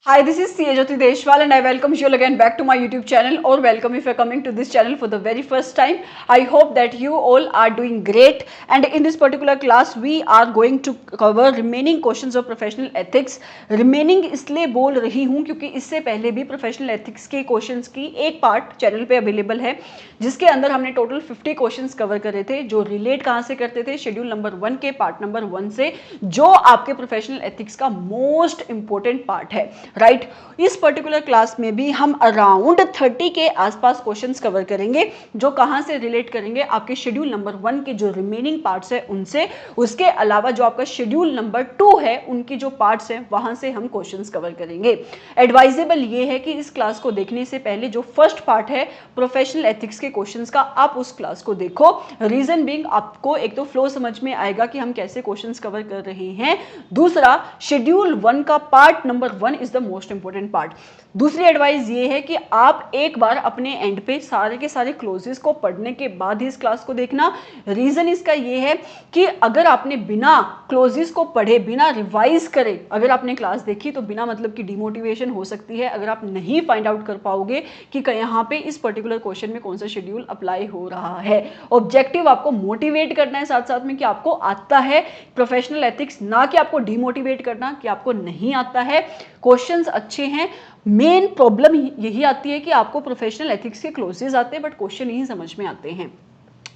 Hi, this is CA Jyoti Deshwal and I welcome you all again back to my YouTube channel or welcome if you are coming to this channel for the very first time. I hope that you all are doing great and in this particular class we are going to cover remaining questions of professional ethics. Remaining इसलिए बोल रही हूँ क्योंकि इससे पहले भी professional ethics के questions की एक पार्ट चैनल पे अवेलेबल है जिसके अंदर हमने टोटल 50 क्वेश्चंस कवर करे थे जो रिलेट कहाँ से करते थे शेड्यूल नंबर 1 के पार्ट नंबर 1 से जो आपके प्रोफेशनल एथिक्स का मोस्ट इंपॉर्टेंट पार्ट है राइट। इस पर्टिकुलर क्लास में भी हम अराउंड 30 के आसपास क्वेश्चंस कवर करेंगे जो कहां से रिलेट करेंगे आपके शेड्यूल नंबर 1 के जो रिमेनिंग पार्ट्स है उनसे, उसके अलावा जो आपका शेड्यूल नंबर 2 है उनकी जो पार्ट्स हैं वहां से हम क्वेश्चंस कवर करेंगे। एडवाइजेबल ये है कि इस क्लास को देखने से पहले जो फर्स्ट पार्ट है प्रोफेशनल एथिक्स के क्वेश्चंस का आप उस क्लास को देखो। रीजन बीइंग आपको एक तो फ्लो समझ में आएगा कि हम कैसे क्वेश्चंस कवर कर रहे हैं, दूसरा शेड्यूल 1 का part number 1 is the most important part. दूसरी एडवाइस ये है कि आप एक बार अपने एंड पे सारे के सारे क्लोजेस को पढ़ने के बाद ही इस क्लास को देखना। रीजन इसका ये है कि अगर आपने बिना क्लोजेस को पढ़े, बिना रिवाइज करे अगर आपने क्लास देखी तो बिना मतलब की डिमोटिवेशन हो सकती है अगर आप नहीं फाइंड आउट कर पाओगे कि यहाँ पे इस पर्टिकुलर क्वेश्चन में कौन सा शेड्यूल अप्लाई हो रहा है। ऑब्जेक्टिव आपको मोटिवेट करना है साथ साथ में कि आपको आता है प्रोफेशनल एथिक्स, ना कि आपको डिमोटिवेट करना कि आपको नहीं आता है। क्वेश्चंस अच्छे हैं, मेन प्रॉब्लम यही आती है कि आपको प्रोफेशनल एथिक्स के क्लोजेस आते हैं बट क्वेश्चन नहीं समझ में आते हैं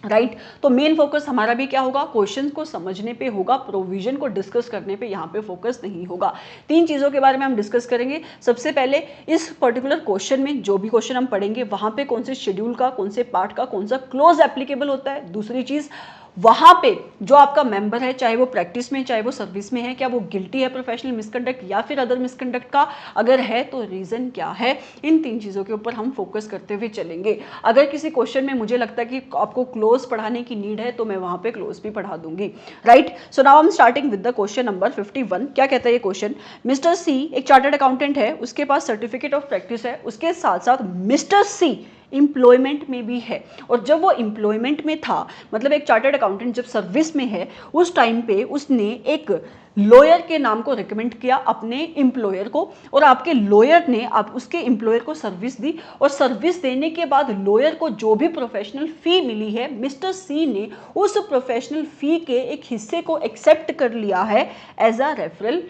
राइट। तो मेन फोकस हमारा भी क्या होगा, क्वेश्चन को समझने पे होगा, प्रोविजन को डिस्कस करने पे यहाँ पे फोकस नहीं होगा। तीन चीज़ों के बारे में हम डिस्कस करेंगे। सबसे पहले इस पर्टिकुलर क्वेश्चन में जो भी क्वेश्चन हम पढ़ेंगे वहाँ पे कौन से शेड्यूल का, कौन से पार्ट का, कौन सा क्लोज एप्लीकेबल होता है। दूसरी चीज़, वहाँ पे जो आपका मेंबर है चाहे वो प्रैक्टिस में चाहे वो सर्विस में है, क्या वो गिल्टी है प्रोफेशनल मिसकंडक्ट या फिर अदर मिसकंडक्ट का, अगर है तो रीज़न क्या है। इन तीन चीज़ों के ऊपर हम फोकस करते हुए चलेंगे। अगर किसी क्वेश्चन में मुझे लगता है कि आपको क्लोज पढ़ाने की नीड है तो मैं वहाँ पे क्लोज भी पढ़ा दूंगी right. So now I am starting with the question number 51। क्या कहता है ये क्वेश्चन, मिस्टर सी एक चार्टर्ड अकाउंटेंट है, उसके पास सर्टिफिकेट ऑफ प्रैक्टिस है, उसके साथ साथ मिस्टर सी एम्प्लॉयमेंट में भी है। और जब वो एम्प्लॉयमेंट में था, मतलब एक चार्टर्ड अकाउंटेंट जब सर्विस में है, उस टाइम पे उसने एक लॉयर के नाम को रिकमेंड किया अपने एम्प्लॉयर को और आपके लॉयर ने आप उसके एम्प्लॉयर को सर्विस दी और सर्विस देने के बाद लॉयर को जो भी प्रोफेशनल फी मिली है, मिस्टर सी ने उस प्रोफेशनल फी के एक हिस्से को एक्सेप्ट कर लिया है एज अ रेफरल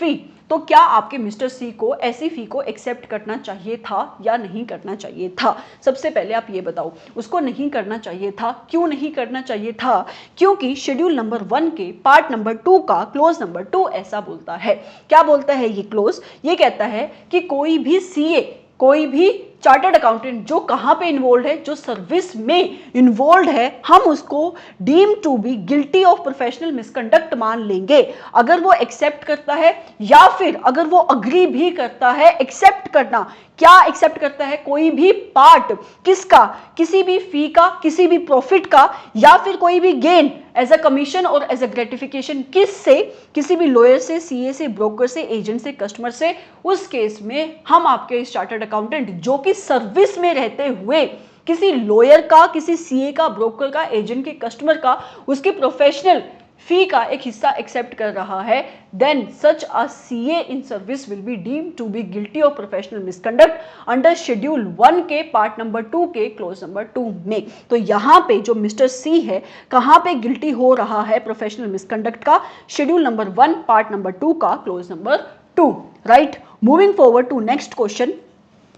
फी। तो क्या आपके मिस्टर सी को ऐसी फी को एक्सेप्ट करना चाहिए था या नहीं करना चाहिए था? सबसे पहले आप ये बताओ, उसको नहीं करना चाहिए था। क्यों नहीं करना चाहिए था? क्योंकि शेड्यूल नंबर 1 के पार्ट नंबर 2 का क्लोज नंबर 2 ऐसा बोलता है। क्या बोलता है ये क्लोज? ये कहता है कि कोई भी सीए, कोई भी चार्टर्ड अकाउंटेंट जो कहाँ पे इन्वॉल्व है, जो सर्विस में इन्वॉल्व है, हम उसको deem to be guilty of professional misconduct मान लेंगे अगर वो एक्सेप्ट करता है या फिर अगर वो अग्री भी करता है। एक्सेप्ट करना, क्या एक्सेप्ट करता है? कोई भी पार्ट, किसका? किसी भी फी का, किसी भी प्रॉफिट का, या फिर कोई भी गेन एज अ कमीशन और एज अ ग्रेटिफिकेशन। किससे? किसी भी लॉयर से, सीए से, ब्रोकर से, एजेंट से, कस्टमर से। उस केस में हम आपके चार्टर्ड अकाउंटेंट जो कि सर्विस में रहते हुए किसी लॉयर का, किसी सीए का, ब्रोकर का, एजेंट के, कस्टमर का, उसके प्रोफेशनल फी का एक हिस्सा एक्सेप्ट कर रहा है, then such a CA in service will be deemed to be guilty of professional misconduct under schedule 1 के पार्ट नंबर 2 के क्लोज नंबर 2 में। तो यहाँ पे जो मिस्टर सी है कहाँ पे गिल्टी हो रहा है प्रोफेशनल मिसकंडक्ट का? शेड्यूल नंबर 1 पार्ट नंबर 2 का clause number 2 right. Moving forward to next question.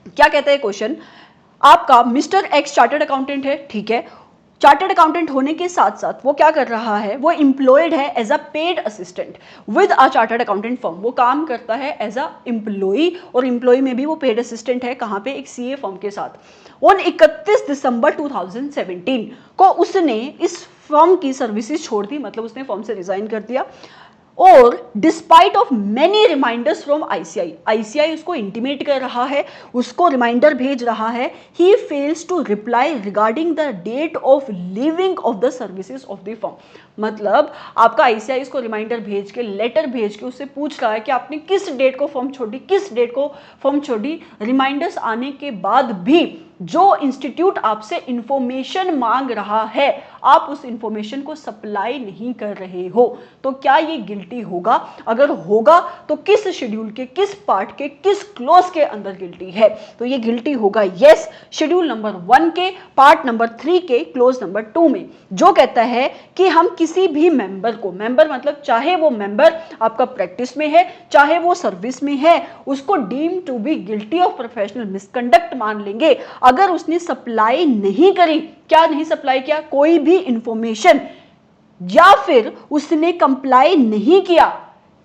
क्या कहता है क्वेश्चन, आपका मिस्टर एक्स चार्टर्ड अकाउंटेंट है, ठीक है। चार्टर्ड अकाउंटेंट होने के साथ साथ वो क्या कर रहा है, वो एम्प्लॉयड है as a paid assistant with a chartered accountant firm. वो काम करता है एज अ एम्प्लॉई और एम्प्लॉई में भी वो पेड असिस्टेंट है, कहाँ पे? एक सीए फर्म के साथ। ऑन 31 दिसंबर 2017 को उसने इस फर्म की सर्विसेज छोड़ दी, मतलब उसने फर्म से रिजाइन कर दिया। और despite of many reminders from ICI, ICI उसको इंटीमेट कर रहा है, उसको रिमाइंडर भेज रहा है, he fails to reply regarding the date of leaving of the services of the firm. मतलब आपका आईसीआई उसको रिमाइंडर भेज के, लेटर भेज के उससे पूछ रहा है कि आपने किस डेट को फर्म छोड़ी, किस डेट को फर्म छोड़ी। रिमाइंडर्स आने के बाद भी जो इंस्टीट्यूट आपसे इंफॉर्मेशन मांग रहा है, आप उस इंफॉर्मेशन को सप्लाई नहीं कर रहे हो, तो क्या ये गिल्टी होगा? अगर होगा तो किस शेड्यूल के, किस पार्ट के, किस क्लॉज के अंदर गिल्टी है? तो ये गिल्टी होगा यस शेड्यूल नंबर 1 के पार्ट नंबर 3 के क्लॉज नंबर 2 में, जो कहता है कि हम किसी भी मेंबर को, मेंबर मतलब चाहे वो मेंबर आपका प्रैक्टिस में है चाहे वो सर्विस में है, उसको deem to be guilty of professional misconduct मान लेंगे अगर उसने सप्लाई नहीं करी। क्या नहीं सप्लाई किया? कोई भी इंफॉर्मेशन, या फिर उसने कंप्लाई नहीं किया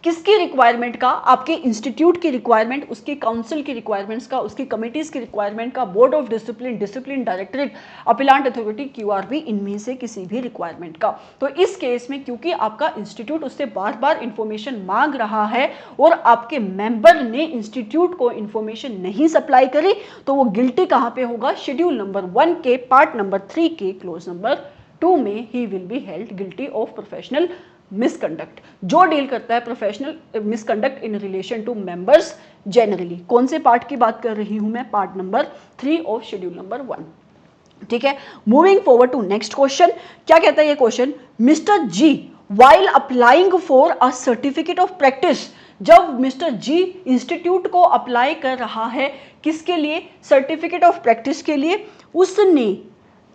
किसकी रिक्वायरमेंट का? आपके इंस्टीट्यूट की रिक्वायरमेंट, उसकी काउंसिल की रिक्वायरमेंट्स का, उसकी कमिटीज की रिक्वायरमेंट का, board of discipline, discipline directorate, appellate authority, QRB, इनमें से किसी भी रिक्वायरमेंट का। तो इस केस में क्योंकि आपका इंस्टीट्यूट उससे बार बार इंफॉर्मेशन मांग रहा है और आपके मेंबर ने इंस्टीट्यूट को इंफॉर्मेशन नहीं सप्लाई करी, तो वो गिल्टी कहां पे होगा? शेड्यूल नंबर 1 के पार्ट नंबर 3 के क्लोज नंबर 2 में he will be held guilty of professional misconduct, जो डील करता है professional misconduct in relation to members generally. कौन से पार्ट की बात कर रही हूं मैं? Part number 3 of schedule number 1। ठीक है, moving forward to next question. क्या कहता है ये question? Mister G while applying for a certificate of practice, जब मिस्टर जी इंस्टीट्यूट को अप्लाई कर रहा है किसके लिए? सर्टिफिकेट ऑफ प्रैक्टिस के लिए। उसने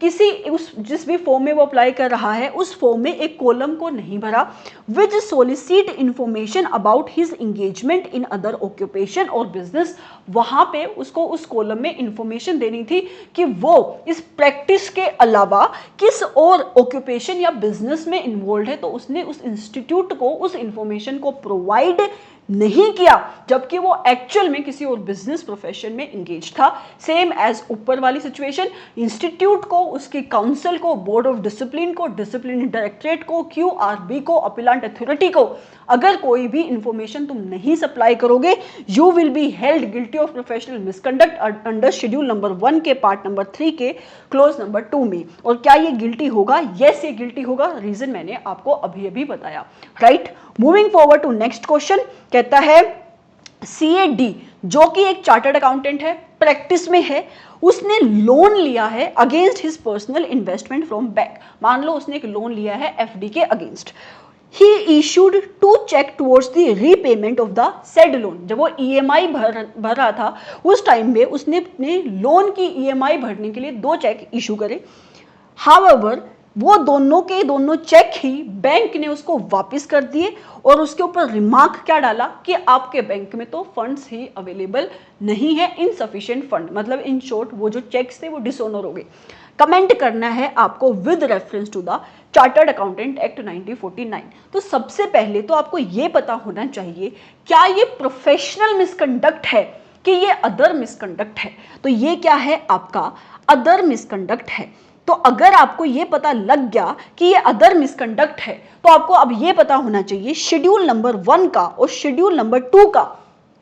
जिस भी फॉर्म में वो अप्लाई कर रहा है उस फॉर्म में एक कॉलम को नहीं भरा, which solicit information about his engagement in other occupation और बिजनेस। वहां पे उसको उस कॉलम में इंफॉर्मेशन देनी थी कि वो इस प्रैक्टिस के अलावा किस और ऑक्यूपेशन या बिजनेस में इन्वॉल्व है, तो उसने उस इंस्टीट्यूट को उस इंफॉर्मेशन को प्रोवाइड नहीं किया, जबकि वो एक्चुअल में किसी और बिजनेस प्रोफेशन में इंगेज था। सेम एज ऊपर वाली सिचुएशन, इंस्टीट्यूट को, उसकी काउंसिल को, बोर्ड ऑफ डिसिप्लिन को, डिसिप्लिन डायरेक्टरेट को, क्यूआरबी को, अपीलांट अथॉरिटी को अगर कोई भी इंफॉर्मेशन तुम नहीं सप्लाई करोगे, you will be held guilty of professional misconduct under schedule number 1 के पार्ट नंबर 3 के क्लोज नंबर 2 में। और क्या ये गिल्टी होगा? यस, ये गिल्टी होगा। रीजन मैंने आपको अभी अभी बताया, right. Moving forward to next question, कहता है सीएडी जो कि एक चार्टर्ड अकाउंटेंट है, प्रैक्टिस में है, उसने लोन लिया है against his personal investment from bank. मान लो उसने एक लोन लिया है एफडी के against. He issued 2 check towards the repayment of the said loan। जब वो ईएमआई भर रहा था उस टाइम में उसने अपने लोन की ईएमआई भरने के लिए 2 चेक इशू करे। However, वो दोनों के दोनों चेक ही बैंक ने उसको वापस कर दिए और उसके ऊपर रिमार्क क्या डाला कि आपके बैंक में तो फंड्स ही अवेलेबल नहीं है, इनसफिशिएंट फंड, मतलब इन शॉर्ट वो जो चेक्स थे वो डिसऑनर हो गए। कमेंट करना है आपको with reference to the chartered accountant act 1949। तो सबसे पहले तो आपको ये पता होना चाहिए क्या ये प्रोफेशनल मिसकंडक्ट है कि ये अदर मिसकंडक्ट है। तो ये क्या है? आपका अदर मिसकंडक्ट है। तो अगर आपको ये पता लग गया कि ये अदर मिसकंडक्ट है, तो आपको अब ये पता होना चाहिए शेड्यूल नंबर 1 का और शेड्यूल नंबर 2 का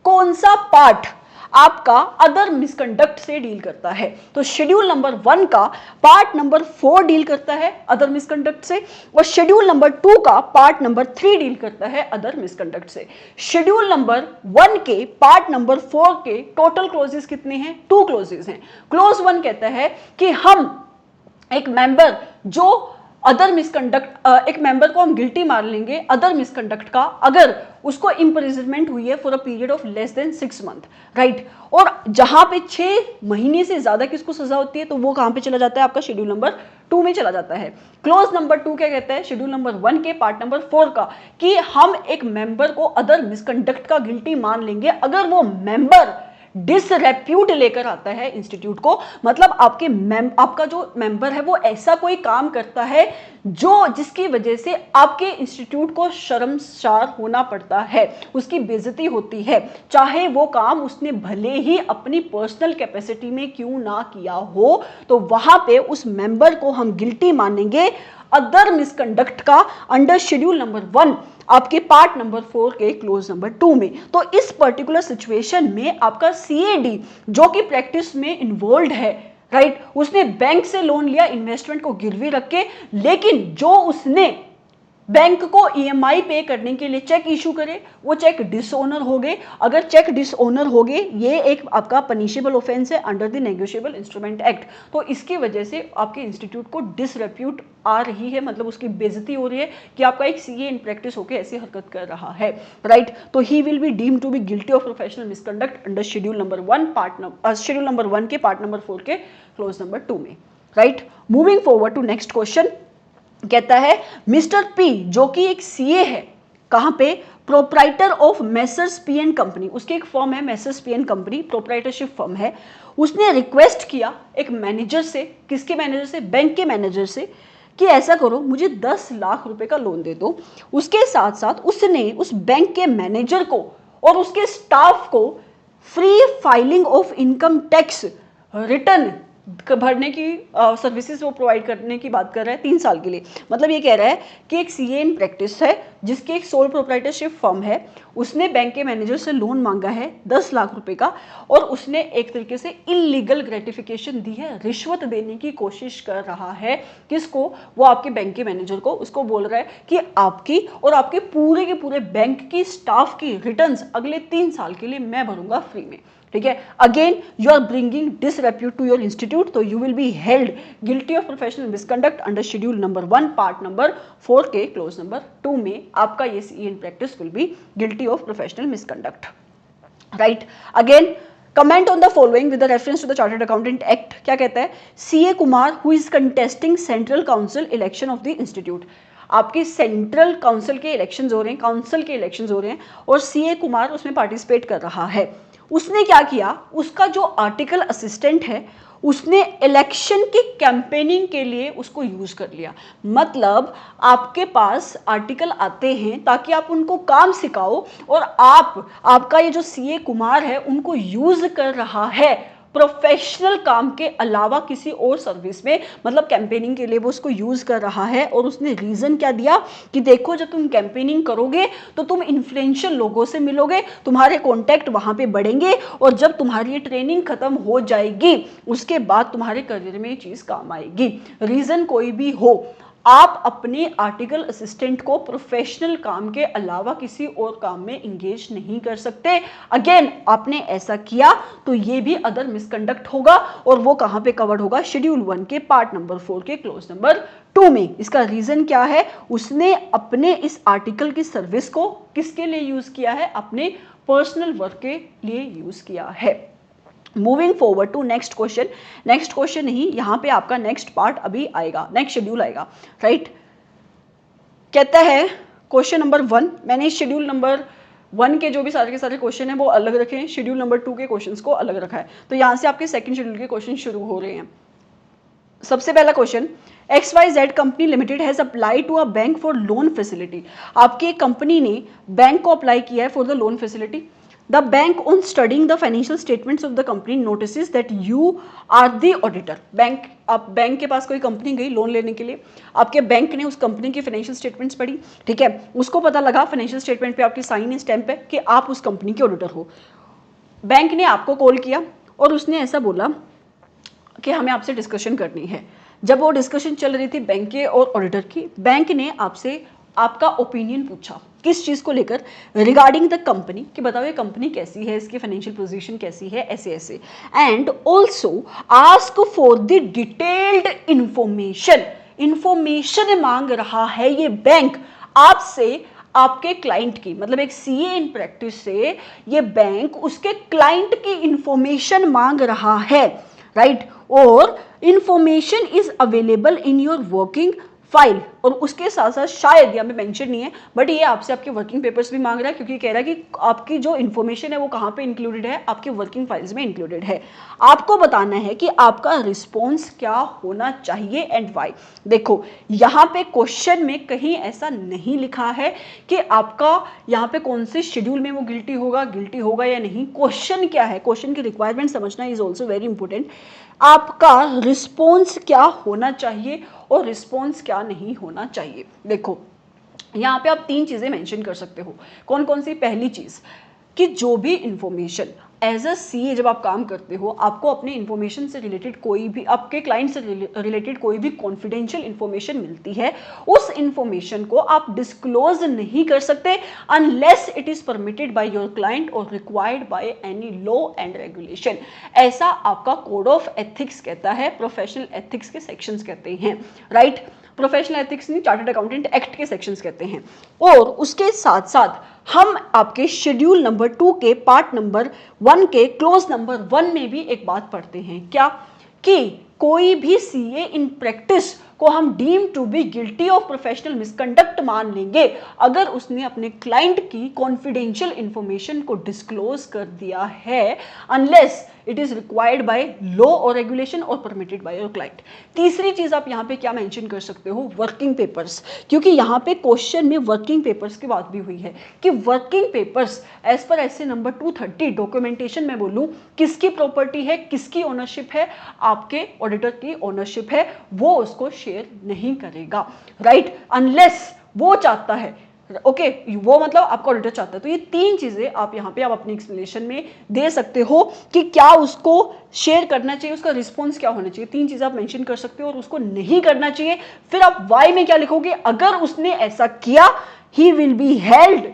कौन सा पार्ट आपका अदर मिसकंडक्ट से डील करता है। तो शेड्यूल नंबर 1 का पार्ट नंबर 4 डील करता है अदर मिसकंडक्ट से, और शेड्यूल नंबर 2 का पार्ट नंबर 3 डील करता है अदर मिसकंडक्ट से। शेड्यूल नंबर 1 के पार्ट नंबर 4 के टोटल क्लोजेस कितने हैं? 2 क्लोजेस हैं। क्लोज 1 कहता है कि हम एक मेंबर जो अदर मिसकंडक्ट, एक मेंबर को हम गिल्टी मान लेंगे अदर मिसकंडक्ट का अगर उसको इंप्रिजनमेंट हुई है for a period of less than 6 month, right. और जहां पे 6 महीने से ज्यादा किसको सजा होती है तो वो कहां पे चला जाता है? आपका शेड्यूल नंबर 2 में चला जाता है। क्लोज नंबर 2 क्या कहता है? शेड्यूल नंबर 1 के पार्ट नंबर 4 का कि हम एक मेंबर को अदर मिसकंडक्ट का गिल्टी मान लेंगे अगर वो मेंबर डिसरेप्यूट लेकर आता है इंस्टीट्यूट को, मतलब आपका जो मेंबर है वो ऐसा कोई काम करता है जिसकी वजह से आपके इंस्टीट्यूट को शर्मसार होना पड़ता है, उसकी बेइज्जती होती है, चाहे वो काम उसने भले ही अपनी पर्सनल कैपेसिटी में क्यों ना किया हो, तो वहां पे उस मेंबर को हम गिल्टी मानेंगे अदर मिसकंडक्ट का अंडर शेड्यूल नंबर 1 आपके पार्ट नंबर 4 के क्लोज नंबर 2 में। तो इस पर्टिकुलर सिचुएशन में आपका सीएडी जो कि प्रैक्टिस में इन्वॉल्व है, राइट, उसने बैंक से लोन लिया इन्वेस्टमेंट को गिरवी रख के, लेकिन जो उसने बैंक को ईएमआई पे करने के लिए चेक इशू करे, वो चेक डिसऑनर हो गए। अगर चेक डिसऑनर हो गए, ये एक आपका पनिशेबल ऑफेंस है under the negotiable instrument act. तो इसकी वजह से आपके इंस्टीट्यूट को डिसरेप्यूट आ रही है, मतलब उसकी बेइज्जती हो रही है कि आपका एक सीए इन प्रैक्टिस होकर ऐसी हरकत कर रहा है, राइट। तो he will be deemed to be guilty of professional misconduct under schedule number 1 के पार्ट नंबर 4 के क्लोज नंबर 2 में, right. Moving forward to next question, कहता है मिस्टर पी जो कि एक सीए है, कहां पे, proprietor of messrs P and company, उसकी एक फर्म है messrs P and company, proprietorship firm है। उसने रिक्वेस्ट किया एक मैनेजर से, किसके मैनेजर से, बैंक के मैनेजर से, कि ऐसा करो मुझे 10 लाख रुपए का लोन दे दो। उसके साथ साथ उसने उस बैंक के मैनेजर को और उसके स्टाफ को free filing of income tax return भरने की सर्विसेज वो प्रोवाइड करने की बात कर रहा है 3 साल के लिए। मतलब ये कह रहा है कि एक सीए इन प्रैक्टिस है जिसकी एक सोल प्रोप्राइटरशिप फर्म है, उसने बैंक के मैनेजर से लोन मांगा है 10 लाख रुपए का, और उसने एक तरीके से इलीगल ग्रेटिफिकेशन दी है, रिश्वत देने की कोशिश कर रहा है। किसको, वो आपके बैंक के मैनेजर को। उसको बोल रहा है कि आपकी और आपके पूरे के पूरे बैंक की स्टाफ की रिटर्न्स अगले 3 साल के लिए मैं भरूंगा फ्री में, ठीक है। Again you are bringing disrepute to your institute, तो you will be held guilty of professional misconduct under schedule number 1 part number 4 के क्लोज नंबर 2 में आपका ये CA in practice will be guilty of professional misconduct, right. Again comment on the following with reference to the chartered accountant act. क्या कहता है, CA Kumar who is contesting central council election of the institute, आपकी central council के elections हो रहे हैं, council के elections हो रहे हैं और सीए कुमार उसमें पार्टिसिपेट कर रहा है। उसने क्या किया, उसका जो आर्टिकल असिस्टेंट है उसने इलेक्शन की कैंपेनिंग के लिए उसको यूज कर लिया। मतलब आपके पास आर्टिकल आते हैं ताकि आप उनको काम सिखाओ, और आपका ये जो सीए कुमार है उनको यूज कर रहा है प्रोफेशनल काम के अलावा किसी और सर्विस में, मतलब कैंपेनिंग के लिए वो उसको यूज कर रहा है। और उसने रीजन क्या दिया कि देखो जब तुम कैंपेनिंग करोगे तो तुम इन्फ्लुएंशियल लोगों से मिलोगे, तुम्हारे कॉन्टैक्ट वहां पे बढ़ेंगे, और जब तुम्हारी ये ट्रेनिंग खत्म हो जाएगी उसके बाद तुम्हारे करियर में ये चीज काम आएगी। रीजन कोई भी हो, आप अपने आर्टिकल असिस्टेंट को प्रोफेशनल काम के अलावा किसी और काम में इंगेज नहीं कर सकते। अगेन आपने ऐसा किया तो ये भी अदर मिसकंडक्ट होगा, और वो कहां पे कवर्ड होगा, शेड्यूल 1 के पार्ट नंबर 4 के क्लोज नंबर 2 में। इसका रीजन क्या है, उसने अपने इस आर्टिकल की सर्विस को किसके लिए यूज किया है, अपने पर्सनल वर्क के लिए यूज किया है। Moving forward to next question, next question नहीं, यहां पे आपका नेक्स्ट पार्ट अभी आएगा, नेक्स्ट शेड्यूल आएगा, राइट। कहता है क्वेश्चन नंबर 1, मैंने शेड्यूल नंबर 1 के जो भी सारे के सारे क्वेश्चन हैं वो अलग रखे हैं, शेड्यूल नंबर 2 के क्वेश्चंस को अलग रखा है। तो यहां से आपके सेकंड शेड्यूल के क्वेश्चन शुरू हो रहे हैं। सबसे पहला question, XYZ company limited has apply to a bank for loan facility. आपकी कंपनी ने बैंक को अप्लाई किया है for the loan facility. The bank on studying the financial statements of the company notices that you are the auditor. आप bank के पास कोई company गई loan लेने के लिए, आपके बैंक ने उस कंपनी की फाइनेंशियल स्टेटमेंट्स पढ़ी, ठीक है, उसको पता लगा फाइनेंशियल स्टेटमेंट पे आपकी साइन है, स्टैंप है कि आप उस कंपनी के ऑडिटर हो। बैंक ने आपको कॉल किया और उसने ऐसा बोला कि हमें आपसे डिस्कशन करनी है। जब वो डिस्कशन चल रही थी बैंक के और ऑडिटर की, बैंक ने आपसे आपका ओपिनियन पूछा, किस चीज को लेकर, रिगार्डिंग द कंपनी, कि बताओ ये कंपनी कैसी है, इसकी फाइनेंशियल पोजीशन कैसी है, ऐसे ऐसे, and also ask for the detailed information मांग रहा है ये बैंक आपसे, आपके क्लाइंट की। मतलब एक सीए इन प्रैक्टिस से ये बैंक उसके क्लाइंट की इंफॉर्मेशन मांग रहा है, राइट। और information is available in your working file, और उसके साथ साथ शायद यहाँ पे मेंशन नहीं है बट ये आपसे आपके वर्किंग पेपर्स भी मांग रहा है, क्योंकि कह रहा है कि आपकी जो इन्फॉर्मेशन है वो कहाँ पे इंक्लूडेड है, आपके वर्किंग फाइल्स में इंक्लूडेड है। आपको बताना है कि आपका रिस्पॉन्स क्या होना चाहिए एंड वाई। देखो यहाँ पे क्वेश्चन में कहीं ऐसा नहीं लिखा है कि आपका यहाँ पे कौन से शेड्यूल में वो गिल्टी होगा या नहीं। क्वेश्चन क्या है, क्वेश्चन की रिक्वायरमेंट समझना इज ऑल्सो वेरी इंपॉर्टेंट। आपका रिस्पॉन्स क्या होना चाहिए और रिस्पॉन्स क्या नहीं होना चाहिए। देखो यहाँ पे आप 3 चीजें मेंशन कर सकते हो। कौन कौन सी, पहली चीज कि जो भी इंफॉर्मेशन एज अ सीए जब आप काम करते हो, आपको अपने इन्फॉर्मेशन से रिलेटेड कोई भी, आपके क्लाइंट से रिलेटेड कोई भी कॉन्फिडेंशियल इन्फॉर्मेशन मिलती है, उस इन्फॉर्मेशन को आप डिस्क्लोज नहीं कर सकते unless it is permitted by your client और required by any law and regulation. ऐसा आपका कोड ऑफ एथिक्स कहता है, प्रोफेशनल एथिक्स के सेक्शंस कहते हैं, राइट। प्रोफेशनल एथिक्स नहीं, चार्टर्ड अकाउंटेंट एक्ट के सेक्शंस कहते हैं। और उसके साथ साथ हम आपके शेड्यूल नंबर 2 के पार्ट नंबर 1 के क्लोज नंबर 1 में भी एक बात पढ़ते हैं, क्या कि कोई भी सीए इन प्रैक्टिस को हम deem to be guilty of professional misconduct मान लेंगे अगर उसने अपने क्लाइंट की कॉन्फिडेंशियल इंफॉर्मेशन को डिस्क्लोज कर दिया है, unless it is required by law और रेगुलेशन और परमिटेड बाय योर क्लाइंट। तीसरी चीज आप यहाँ पे क्या मेंशन कर सकते हो, वर्किंग पेपर्स, क्योंकि यहाँ पे क्वेश्चन में वर्किंग पेपर्स की बात भी हुई है कि working papers as per SA number 230 documentation में बोलूँ किसकी प्रॉपर्टी है, किसकी ओनरशिप है, आपके ऑडिटर की ओनरशिप है, वो उसको शेयर नहीं करेगा, राइट, अनलेस वो चाहता है, ओके वो मतलब आपका ऑडिटर चाहता है। तो ये तीन चीजें आप यहाँ पे आप अपनी एक्सप्लेनेशन में दे सकते हो कि क्या उसको शेयर करना चाहिए, उसका रिस्पॉन्स क्या होना चाहिए, तीन चीजें आप मेंशन कर सकते हो। और उसको नहीं करना चाहिए, फिर आप वाई में क्या लिखोगे, अगर उसने ऐसा किया he will be held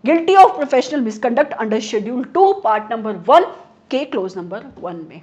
guilty of professional misconduct under schedule 2 part number 1 के क्लोज नंबर 1 में।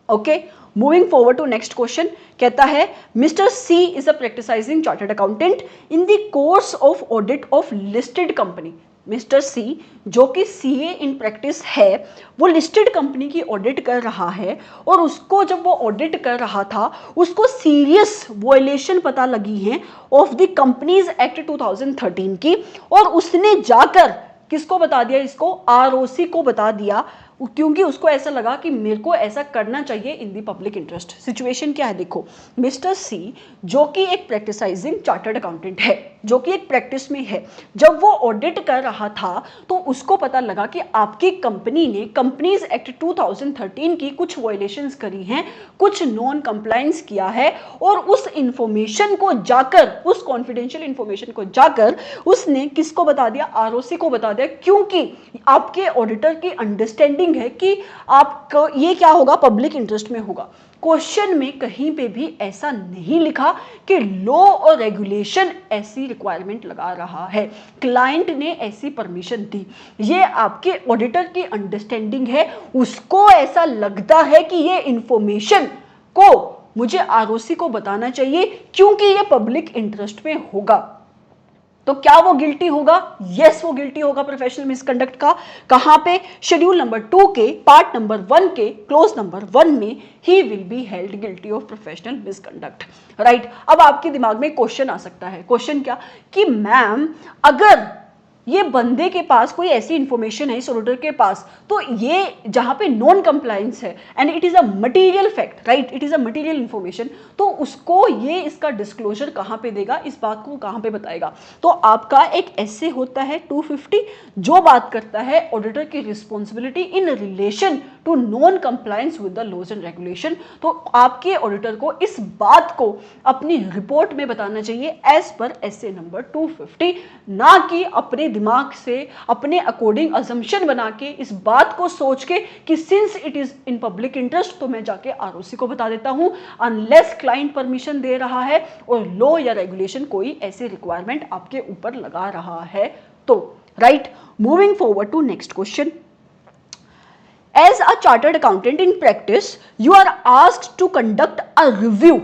Okay, moving forward to next question, कहता है mister C is a practising chartered accountant in the course of audit of listed company. Mister C जो कि CA in practice है, वो listed company की audit कर रहा है, और उसको जब वो ऑडिट कर रहा था उसको सीरियस वायलेशन पता लगी है ऑफ द कंपनीज एक्ट 2013 की, और उसने जाकर किसको बता दिया, इसको आरओसी को बता दिया, क्योंकि उसको ऐसा लगा कि मेरे को ऐसा करना चाहिए इन दी पब्लिक इंटरेस्ट। सिचुएशन क्या है, देखो मिस्टर सी जो कि एक प्रैक्टिसाइजिंग चार्टर्ड अकाउंटेंट है, जो कि एक प्रैक्टिस में है, जब वो ऑडिट कर रहा था तो उसको पता लगा कि आपकी कंपनी ने कंपनीज एक्ट 2013 की कुछ वायलेशंस करी हैं, कुछ नॉन कंप्लायंस किया है, और उस इंफॉर्मेशन को जाकर, उस कॉन्फिडेंशियल इंफॉर्मेशन को जाकर उसने किसको बता दिया, आरओसी को बता दिया, क्योंकि आपके ऑडिटर की अंडरस्टैंडिंग है कि आपको ये क्या होगा, पब्लिक इंटरेस्ट में होगा। क्वेश्चन में कहीं पे भी ऐसा नहीं लिखा कि लॉ और रेगुलेशन ऐसी रिक्वायरमेंट लगा रहा है, क्लाइंट ने ऐसी परमिशन दी, ये आपके ऑडिटर की अंडरस्टैंडिंग है, उसको ऐसा लगता है कि ये इंफॉर्मेशन को मुझे आरओसी को बताना चाहिए क्योंकि ये पब्लिक इंटरेस्ट में होगा। तो क्या वो गिल्टी होगा, यस वो गिल्टी होगा प्रोफेशनल मिसकंडक्ट का। कहां पे, शेड्यूल नंबर 2 के पार्ट नंबर 1 के क्लोज नंबर 1 में he will be held guilty of professional misconduct, right. अब आपके दिमाग में क्वेश्चन आ सकता है, क्वेश्चन क्या कि मैम अगर ये बंदे के पास कोई ऐसी इंफॉर्मेशन है, इस ऑडिटर के पास, तो ये जहां पे नॉन कंप्लायंस है and it is a material fact, right, it is a material information, तो उसको ये इसका डिस्क्लोजर कहां पे देगा, इस बात को कहां पे बताएगा। तो आपका एक ऐसे होता है 250 जो बात करता है ऑडिटर की responsibility in relation to non compliance with the laws and regulation. तो आपके ऑडिटर को इस बात को अपनी रिपोर्ट में बताना चाहिए एज पर एसए नंबर 250, ना कि अपने दिमाग से अपने अकॉर्डिंग अजम्पशन बना के, इस बात को सोच के कि since it is in public interest तो मैं जाके आरओसी को बता देता हूं, अनलेस क्लाइंट परमिशन दे रहा है और लॉ या रेगुलेशन कोई ऐसी रिक्वायरमेंट आपके ऊपर लगा रहा है तो, right. Moving forward to next question, as a chartered accountant in practice you are asked to conduct a review.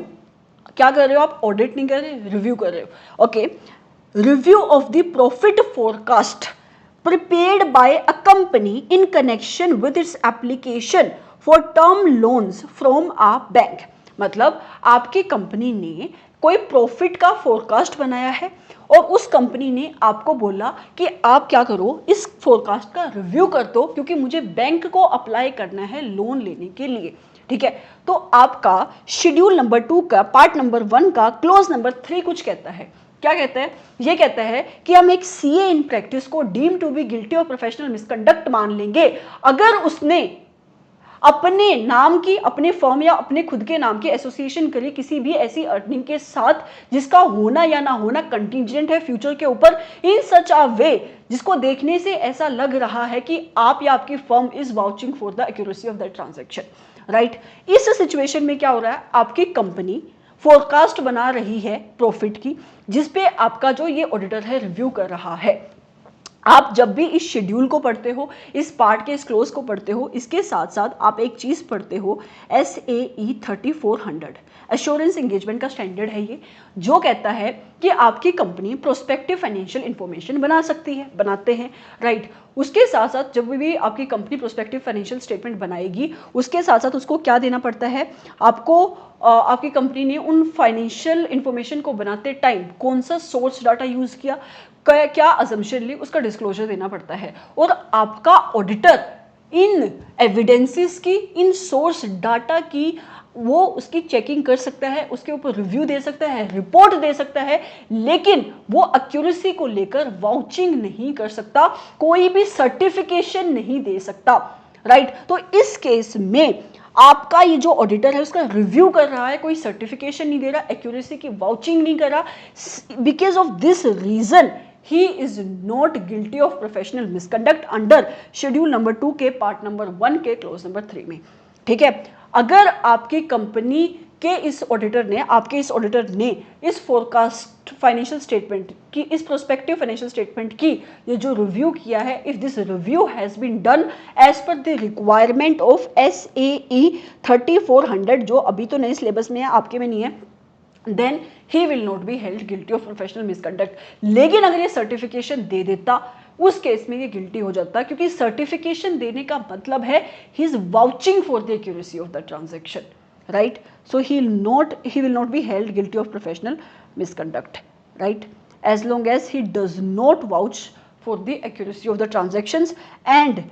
क्या कर रहे हो आप, ऑडिट नहीं कर रहे, रिव्यू कर रहे हो, okay. Review of the profit forecast prepared by a company in connection with its application for term loans from a bank। मतलब आपकी कंपनी ने कोई प्रॉफिट का फोरकास्ट बनाया है और उस कंपनी ने आपको बोला कि आप क्या करो, इस फोरकास्ट का रिव्यू कर दो क्योंकि मुझे बैंक को अप्लाई करना है लोन लेने के लिए, ठीक है। तो आपका शेड्यूल नंबर 2 का पार्ट नंबर 1 का क्लोज नंबर 3 कुछ कहता है, क्या कहता है, ये कहता है कि हम एक सीए इन प्रैक्टिस को deem to be guilty of professional misconduct मान लेंगे अगर उसने अपने नाम की, अपने फर्म या अपने खुद के नाम की एसोसिएशन करे किसी भी ऐसी अर्निंग के साथ जिसका होना या ना होना कंटीजेंट है फ्यूचर के ऊपर, इन सच अ वे जिसको देखने से ऐसा लग रहा है कि आप या आपकी firm is vouching for the accuracy of the transaction, right. इस सिचुएशन में क्या हो रहा है, आपकी कंपनी फोरकास्ट बना रही है प्रॉफिट की, जिसपे आपका जो ये ऑडिटर है रिव्यू कर रहा है। आप जब भी इस शेड्यूल को पढ़ते हो, इस पार्ट के इस क्लोज को पढ़ते हो, इसके साथ साथ आप एक चीज पढ़ते हो SAE 3400 एश्योरेंस एंगेजमेंट का स्टैंडर्ड है ये, जो कहता है कि आपकी कंपनी प्रोस्पेक्टिव फाइनेंशियल इंफॉर्मेशन बना सकती है, बनाते हैं, राइट। उसके साथ साथ जब भी आपकी कंपनी प्रोस्पेक्टिव फाइनेंशियल स्टेटमेंट बनाएगी, उसके साथ साथ उसको क्या देना पड़ता है आपको, आपकी कंपनी ने उन फाइनेंशियल इंफॉर्मेशन को बनाते टाइम कौन सा सोर्स डाटा यूज किया, क्या अजम्पशन ली, उसका डिस्क्लोजर देना पड़ता है। और आपका ऑडिटर इन एविडेंसेस की, इन सोर्स डाटा की वो उसकी चेकिंग कर सकता है, उसके ऊपर रिव्यू दे सकता है, रिपोर्ट दे सकता है, लेकिन वो एक्यूरेसी को लेकर वाउचिंग नहीं कर सकता, कोई भी सर्टिफिकेशन नहीं दे सकता, राइट। तो इस केस में आपका ये जो ऑडिटर है उसका रिव्यू कर रहा है, कोई सर्टिफिकेशन नहीं दे रहा, एक्यूरेसी की वाउचिंग नहीं कर रहा, because of this reason he is not guilty of professional misconduct under schedule number 2 के पार्ट नंबर 1 के क्लोज नंबर 3 में, ठीक है। अगर आपकी कंपनी के इस ऑडिटर ने इस फोरकास्ट फाइनेंशियल स्टेटमेंट की, इस प्रोस्पेक्टिव फाइनेंशियल स्टेटमेंट की ये जो रिव्यू किया है, if this review has been done as per the requirement of SAE 3400 जो अभी तो नए सिलेबस में है, आपके में नहीं है, then he will not be held guilty of professional misconduct. लेकिन अगर ये सर्टिफिकेशन दे देता, उस केस में ये गिल्टी हो जाता, क्योंकि सर्टिफिकेशन देने का मतलब है he is vouching for the accuracy of the transaction, right. So he will not be held guilty of professional misconduct, right, as long as he does not vouch for the accuracy of the transactions and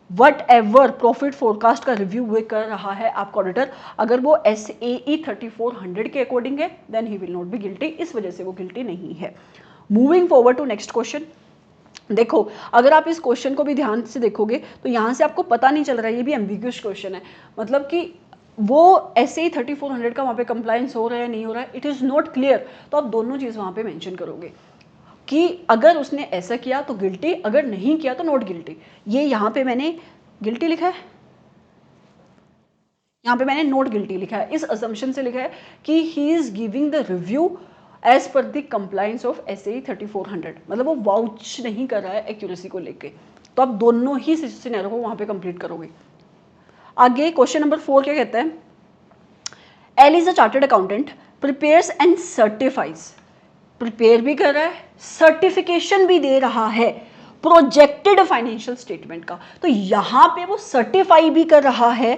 whatever profit forecast का review वे कर रहा है आपका auditor, अगर वो SAE 3400 के according है, then he will not be guilty, इस वजह से वो गिल्टी नहीं है। Moving forward to next question. देखो, अगर आप इस क्वेश्चन को भी ध्यान से देखोगे तो यहाँ से आपको पता नहीं चल रहा है, ये भी एम्बिग्यूअस क्वेश्चन है, मतलब कि वो SAE 3400 का वहाँ पे कंप्लायंस हो रहा है नहीं हो रहा है, इट इज़ नॉट क्लियर, तो आप दोनों चीज़ वहाँ पे मेंशन करोगे कि अगर उसने ऐसा किया तो गिल्टी, अगर नहीं किया तो नॉट गिल्टी। ये यहाँ पे मैंने गिल्टी लिखा है, यहाँ पे मैंने नॉट गिल्टी लिखा है, इस असम्पशन से लिखा है कि he is giving the review as per the compliance of SAE 3400, मतलब वो वाउच नहीं कर रहा है एक्यूरेसी को लेके, तो आप दोनों ही सिनेरियो को वहाँ पे कंप्लीट करोगे। आगे क्वेश्चन नंबर 4 क्या कहता है, L is a chartered accountant prepares and certifies, prepare भी कर रहा है, सर्टिफिकेशन भी दे रहा है प्रोजेक्टेड फाइनेंशियल स्टेटमेंट का, तो यहां पे वो सर्टिफाई भी कर रहा है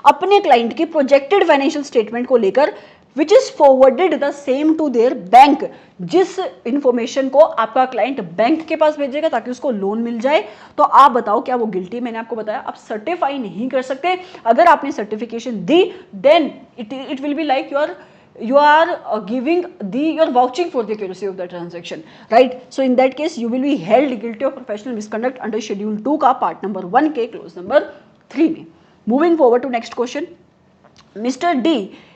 अपने क्लाइंट की प्रोजेक्टेड फाइनेंशियल स्टेटमेंट को लेकर, which is forwarded the same to their bank, जिस इंफॉर्मेशन को आपका क्लाइंट बैंक के पास भेजेगा ताकि उसको लोन मिल जाए। तो आप बताओ क्या वो गिल्टी, मैंने आपको बताया आप सर्टिफाई नहीं कर सकते, अगर आपने सर्टिफिकेशन दी then it will be like you are giving you are vouching for the accuracy of the transaction, right? So in that case you will be held guilty of professional misconduct under schedule 2 का part number 1 के clause number 3 में। Moving forward to next question, Mr. D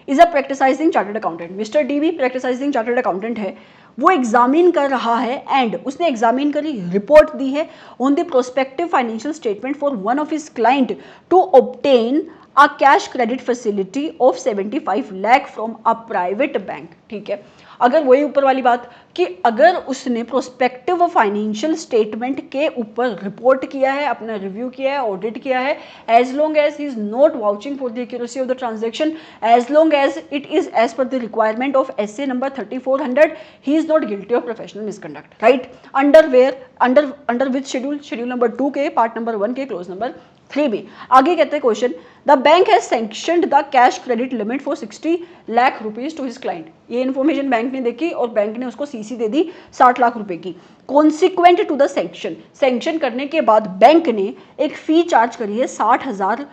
is a practicing chartered accountant, Mr. D भी practicing chartered accountant है, वो examine कर रहा है and उसने एग्जामिन करी, रिपोर्ट दी है on the prospective financial statement for one of his client to obtain a cash credit facility of 75 lakh from a private bank, ठीक है। अगर वही ऊपर वाली बात कि अगर उसने प्रोस्पेक्टिव फाइनेंशियल स्टेटमेंट के ऊपर रिपोर्ट किया है, अपना रिव्यू किया है, ऑडिट किया है, as long as he is not vouching for the accuracy of the transaction, as long as it is as per the requirement of SA number 3400, he is not guilty of professional misconduct, right. Under which schedule number 2 के part number 1 के clause number 3 में। आगे कहते हैं question, the bank has sanctioned the cash credit limit for 60 lakh rupees to his client, ये information bank ने देखी और बैंक ने उसको CC दे दी 60 लाख रुपए की। Consequent to the sanction, sanction करने के बाद बैंक ने एक फी चार्ज करी है 60,000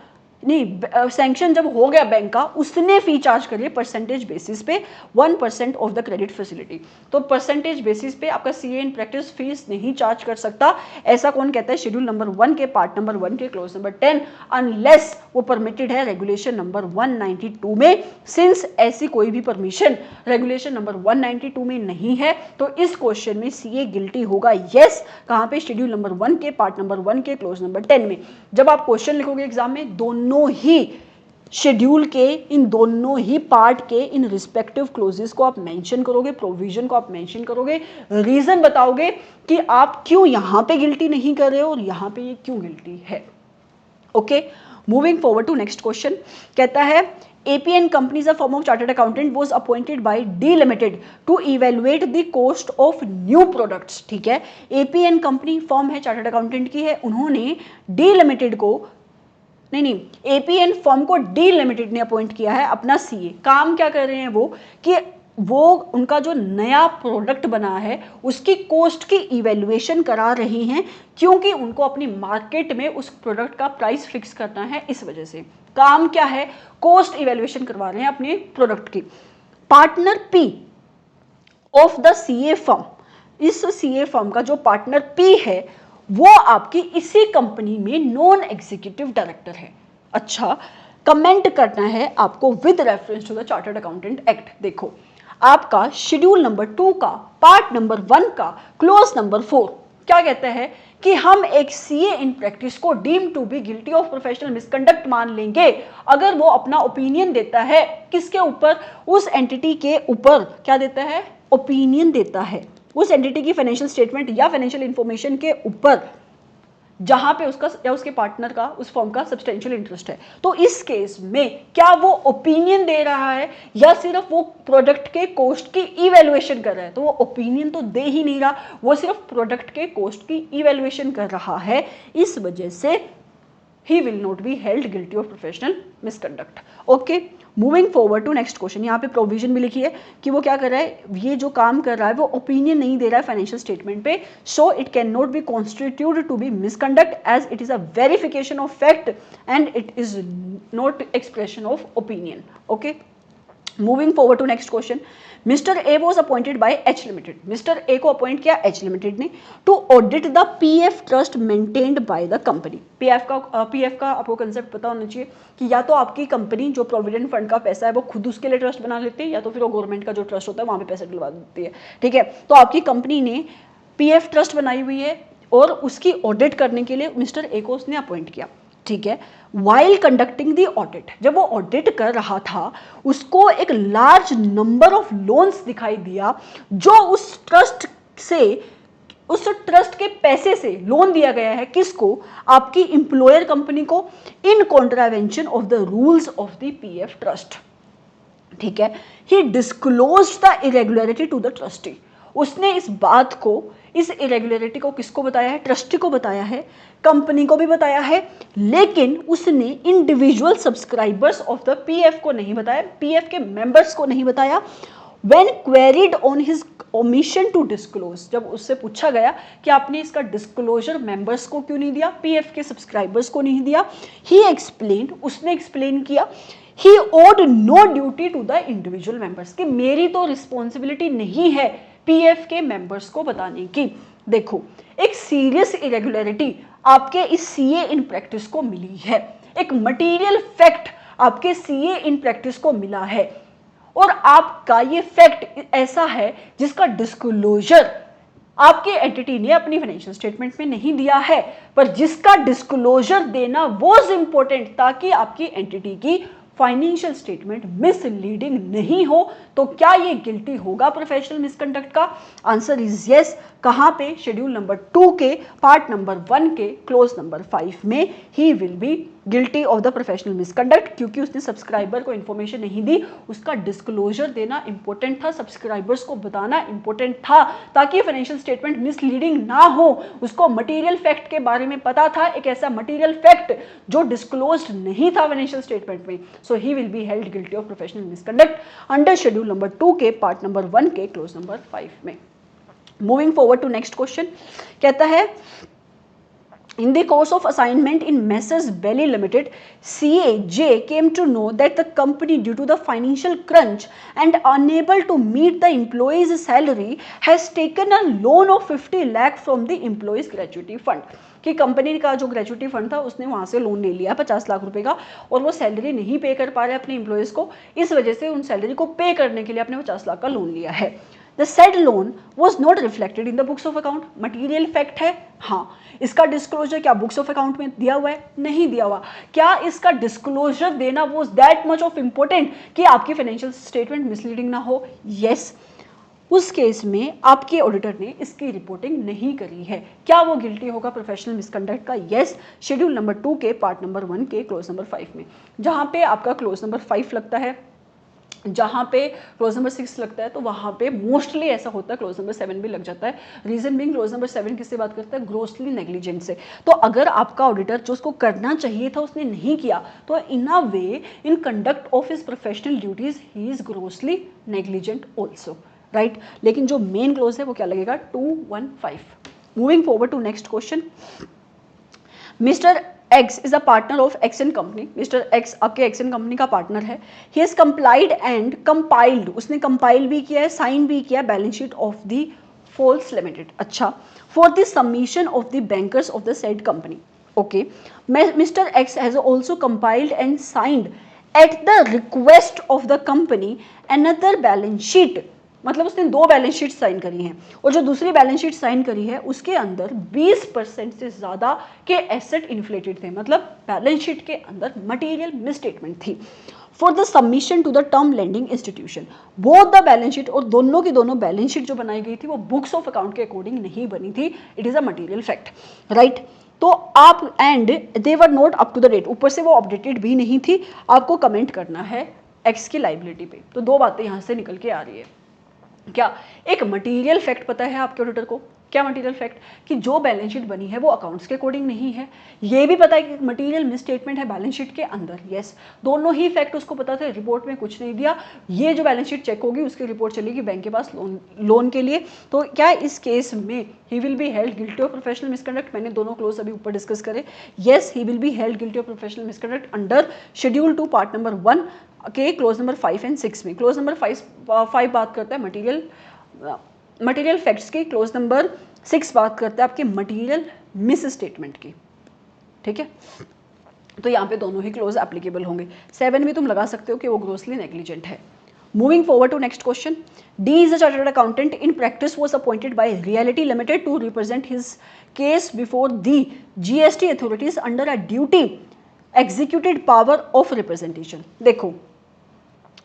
नहीं, सैंक्शन जब हो गया बैंक का, उसने फी चार्ज करी है परसेंटेज बेसिस पे 1% ऑफ द क्रेडिट फैसिलिटी। तो परसेंटेज बेसिस पे आपका सीए इन प्रैक्टिस फीस नहीं चार्ज कर सकता, ऐसा कौन कहता है? शेड्यूल नंबर 1 के पार्ट नंबर 1 के क्लोज नंबर 10, अनलेस वो परमिटेड है रेगुलेशन नंबर 192 में। सिंस ऐसी कोई भी परमिशन रेगुलेशन नंबर 192 में नहीं है, तो इस क्वेश्चन में सीए गिल्टी होगा। यस, कहाँ पे? शेड्यूल नंबर 1 के पार्ट नंबर 1 के क्लोज नंबर 10 में। जब आप क्वेश्चन लिखोगे एग्जाम में, दोनों ही शेड्यूल के, इन दोनों ही पार्ट के इन रिस्पेक्टिव क्लोजेस को आप मेंशन करोगे, प्रोविजन को आप मेंशन करोगे, रीजन बताओगे कि आप क्यों यहां पे गिल्टी नहीं कर रहे हो और यहां पे ये क्यों गिल्टी है। Okay, moving forward to next question. कहता है APN company is a firm of chartered accountant was appointed by D Limited to evaluate the cost of new products। ठीक है, APN कंपनी फर्म है, चार्टर्ड अकाउंटेंट की है, उन्होंने D Limited को, नहीं, APN फर्म को D Limited ने अपॉइंट किया है अपना सीए। काम क्या कर रहे हैं वो, कि वो उनका जो नया प्रोडक्ट बना है उसकी कॉस्ट की इवेल्युएशन करा रही हैं, क्योंकि उनको अपनी मार्केट में उस प्रोडक्ट का प्राइस फिक्स करना है। इस वजह से काम क्या है? कॉस्ट इवेल्युएशन करवा रहे हैं अपने प्रोडक्ट की। Partner P of the CA firm, इस सीए फर्म का जो पार्टनर पी है वो आपकी इसी कंपनी में नॉन एग्जीक्यूटिव डायरेक्टर है। अच्छा, कमेंट करना है आपको with reference to the chartered accountant act. देखो, आपका शेड्यूल नंबर 2 का पार्ट नंबर 1 का क्लोज नंबर 4 क्या कहता है कि हम एक सीए इन प्रैक्टिस को deem to be guilty of professional misconduct मान लेंगे अगर वो अपना ओपिनियन देता है। किसके ऊपर? उस एंटिटी के ऊपर क्या देता है? ओपिनियन देता है उस एंटिटी की फाइनेंशियल स्टेटमेंट या फाइनेंशियल इंफॉर्मेशन के ऊपर जहां पे उसका या उसके पार्टनर का, उस फर्म का सब्सटेंशियल इंटरेस्ट है। तो इस केस में क्या वो ओपिनियन दे रहा है या सिर्फ वो प्रोडक्ट के कॉस्ट की इवैल्यूएशन कर रहा है? तो वो ओपिनियन तो दे ही नहीं रहा, वो सिर्फ प्रोडक्ट के कॉस्ट की इवैल्यूएशन कर रहा है। इस वजह से he will not be held guilty of professional misconduct। Okay, moving forward to next question. यहाँ पे प्रोविजन भी लिखी है कि वो क्या कर रहा है, ये जो काम कर रहा है वो ओपिनियन नहीं दे रहा है फाइनेंशियल स्टेटमेंट पे, so it can not be constituted to be misconduct as it is a verification of fact and it is not expression of opinion. Okay, moving forward to next question. Mister A was appointed by H limited, mister A को appoint किया H limited ने to audit the PF trust maintained by the company. PF का आपको concept पता होना चाहिए कि या तो आपकी कंपनी जो प्रोविडेंट फंड का पैसा है वो खुद उसके लिए ट्रस्ट बना लेती है, या तो फिर वो गवर्नमेंट का जो ट्रस्ट होता है वहां पे पैसा डलवा देती है। ठीक है, तो आपकी कंपनी ने पीएफ ट्रस्ट बनाई हुई है और उसकी ऑडिट करने के लिए मिस्टर ए को उसने अपॉइंट किया। ठीक है, वाइल कंडक्टिंग द ऑडिट, जब वो ऑडिट कर रहा था उसको एक लार्ज नंबर ऑफ लोन्स दिखाई दिया जो उस ट्रस्ट के पैसे से लोन दिया गया है। किसको? आपकी इंप्लॉयर कंपनी को, in contravention of the rules of the PF trust. ठीक है, he disclosed the irregularity to the trustee, उसने इस बात को, इस इरेगुलरिटी को किसको बताया है? ट्रस्टी को बताया है, कंपनी को भी बताया है, लेकिन उसने individual subscribers of the PF को नहीं बताया, पीएफ के मेंबर्स को नहीं बताया। When queried on his omission to disclose, जब उससे पूछा गया कि आपने इसका डिस्क्लोजर मेंबर्स को क्यों नहीं दिया, पीएफ के सब्सक्राइबर्स को नहीं दिया, ही एक्सप्लेन्ड, उसने एक्सप्लेन किया, he owed no duty to the individual members, कि मेरी तो रिस्पॉन्सिबिलिटी नहीं है पीएफ के मेंबर्स को बताने की। देखो, एक सीरियस इरेगुलरिटी आपके इस सीए इन प्रैक्टिस को मिली है, एक मटेरियल फैक्ट आपके सीए इन प्रैक्टिस को मिला है, और आपका ये फैक्ट ऐसा है जिसका डिस्क्लोजर आपकी एंटिटी ने अपनी फाइनेंशियल स्टेटमेंट में नहीं दिया है, पर जिसका डिस्क्लोजर देना वॉज इंपॉर्टेंट ताकि आपकी एंटिटी की फाइनेंशियल स्टेटमेंट मिसलीडिंग नहीं हो। तो क्या ये गिल्टी होगा प्रोफेशनल मिसकंडक्ट का? Answer is yes. कहां पे? शेड्यूल नंबर 2 के पार्ट नंबर 1 के क्लोज नंबर 5 में he will be guilty of the professional misconduct, क्योंकि उसने सब्सक्राइबर को इन्फॉर्मेशन नहीं दी, उसका डिस्क्लोजर देना इंपॉर्टेंट था, सब्सक्राइबर्स को बताना इंपॉर्टेंट था ताकि फाइनेंशियल स्टेटमेंट मिसलीडिंग ना हो। उसको मटेरियल फैक्ट के बारे में पता था, एक ऐसा मटेरियल फैक्ट जो डिस्क्लोज नहीं था फाइनेंशियल स्टेटमेंट में, so he will be held guilty of professional misconduct under schedule number 2 के पार्ट नंबर 1 के क्लोज नंबर 5 में। Moving forward to next question. कहता है In the course of assignment in Messrs Belly Limited, CAJ came to know that the company, due to the financial crunch and unable to meet the employees' salary, has taken a loan of 50 lakh from the employees' gratuity fund. कि company का जो gratuity fund था उसने वहाँ से loan ले लिया 50 लाख रुपए का, और वो सैलरी नहीं पे कर पा रहे अपने एम्प्लॉयज़ को, इस वजह से उन सैलरी को पे करने के लिए अपने 50 लाख का लोन लिया है. The said loan was not reflected in the books of account. Material fact है, हाँ. इसका डिस्क्लोजर क्या बुक्स ऑफ अकाउंट में दिया हुआ है? नहीं दिया हुआ. क्या इसका डिस्क्लोजर देना was that much of important कि आपकी फाइनेंशियल स्टेटमेंट मिसलीडिंग ना हो? यस. उस केस में आपके ऑडिटर ने इसकी रिपोर्टिंग नहीं करी है. क्या वो गिल्टी होगा प्रोफेशनल मिसकंडक्ट का? यस. शेड्यूल नंबर 2 के पार्ट नंबर 1 के क्लोज नंबर 5 में, जहाँ पे आपका क्लोज नंबर 5 लगता है, जहाँ पे क्लोज नंबर 6 लगता है, तो वहाँ पे मोस्टली ऐसा होता है क्लोज नंबर 7 भी लग जाता है. रीजन बीइंग क्लोज नंबर 7 किससे बात करता है? ग्रोसली नेग्लिजेंट से. तो अगर आपका ऑडिटर जो उसको करना चाहिए था उसने नहीं किया, तो in a way in conduct of his professional duties he is grossly negligent also, right. लेकिन जो मेन क्लोज है वो क्या लगेगा? 215. Moving forward to next question. Mister X is a partner of X&N company. Mister X आपके X&N company का partner है. He has complied and compiled, उसने कंपाइल भी किया है, साइन भी किया balance sheet of the Falls limited. अच्छा, for the submission of the bankers of the said company. Okay, mister X has also compiled and signed at the request of the company another balance sheet. मतलब उसने 2 balance sheet sign करी हैं, और जो दूसरी balance sheet sign करी है उसके अंदर 20% से ज़्यादा के एसेट इन्फ्लेटेड थे. मतलब बैलेंस शीट के अंदर मटेरियल मिसस्टेटमेंट थी. For the submission to the term lending institution, both the balance sheet, और दोनों की दोनों बैलेंस शीट जो बनाई गई थी वो बुक्स ऑफ अकाउंट के अकॉर्डिंग नहीं बनी थी. It is a material fact, right. तो आप and they were not up to the date, ऊपर से वो अपडेटेड भी नहीं थी. आपको कमेंट करना है एक्स की लाइबिलिटी पे. तो 2 बातें यहाँ से निकल के आ रही है. क्या एक मटेरियल फैक्ट पता है आपके ऑडिटर को? क्या मटेरियल फैक्ट? कि जो बैलेंस शीट बनी है वो अकाउंट्स के अकॉर्डिंग नहीं है. ये भी पता है कि मटेरियल मिसस्टेटमेंट है बैलेंस शीट के अंदर. यस, दोनों ही फैक्ट उसको पता थे. रिपोर्ट में कुछ नहीं दिया. ये जो बैलेंस शीट चेक होगी उसकी रिपोर्ट चलेगी बैंक के पास लोन के लिए. तो क्या इस केस में he will be held guilty of professional misconduct? मैंने दोनों क्लोज अभी ऊपर डिस्कस करे. Yes, he will be held guilty of professional misconduct under schedule 2 part number 1 के क्लोज नंबर 5 एंड 6 में. क्लोज नंबर 5 बात करता है मटेरियल फैक्ट्स की. क्लोज नंबर 6 बात करता है आपके मटेरियल मिस स्टेटमेंट की. ठीक है, तो यहाँ पे दोनों ही क्लोज एप्लीकेबल होंगे. 7 भी तुम लगा सकते हो कि वो ग्रोसली नेग्लिजेंट है. Moving forward to next question. D is a chartered accountant in practice was appointed by reality limited to represent his case before the GST authorities under a duty executed power of representation. देखो,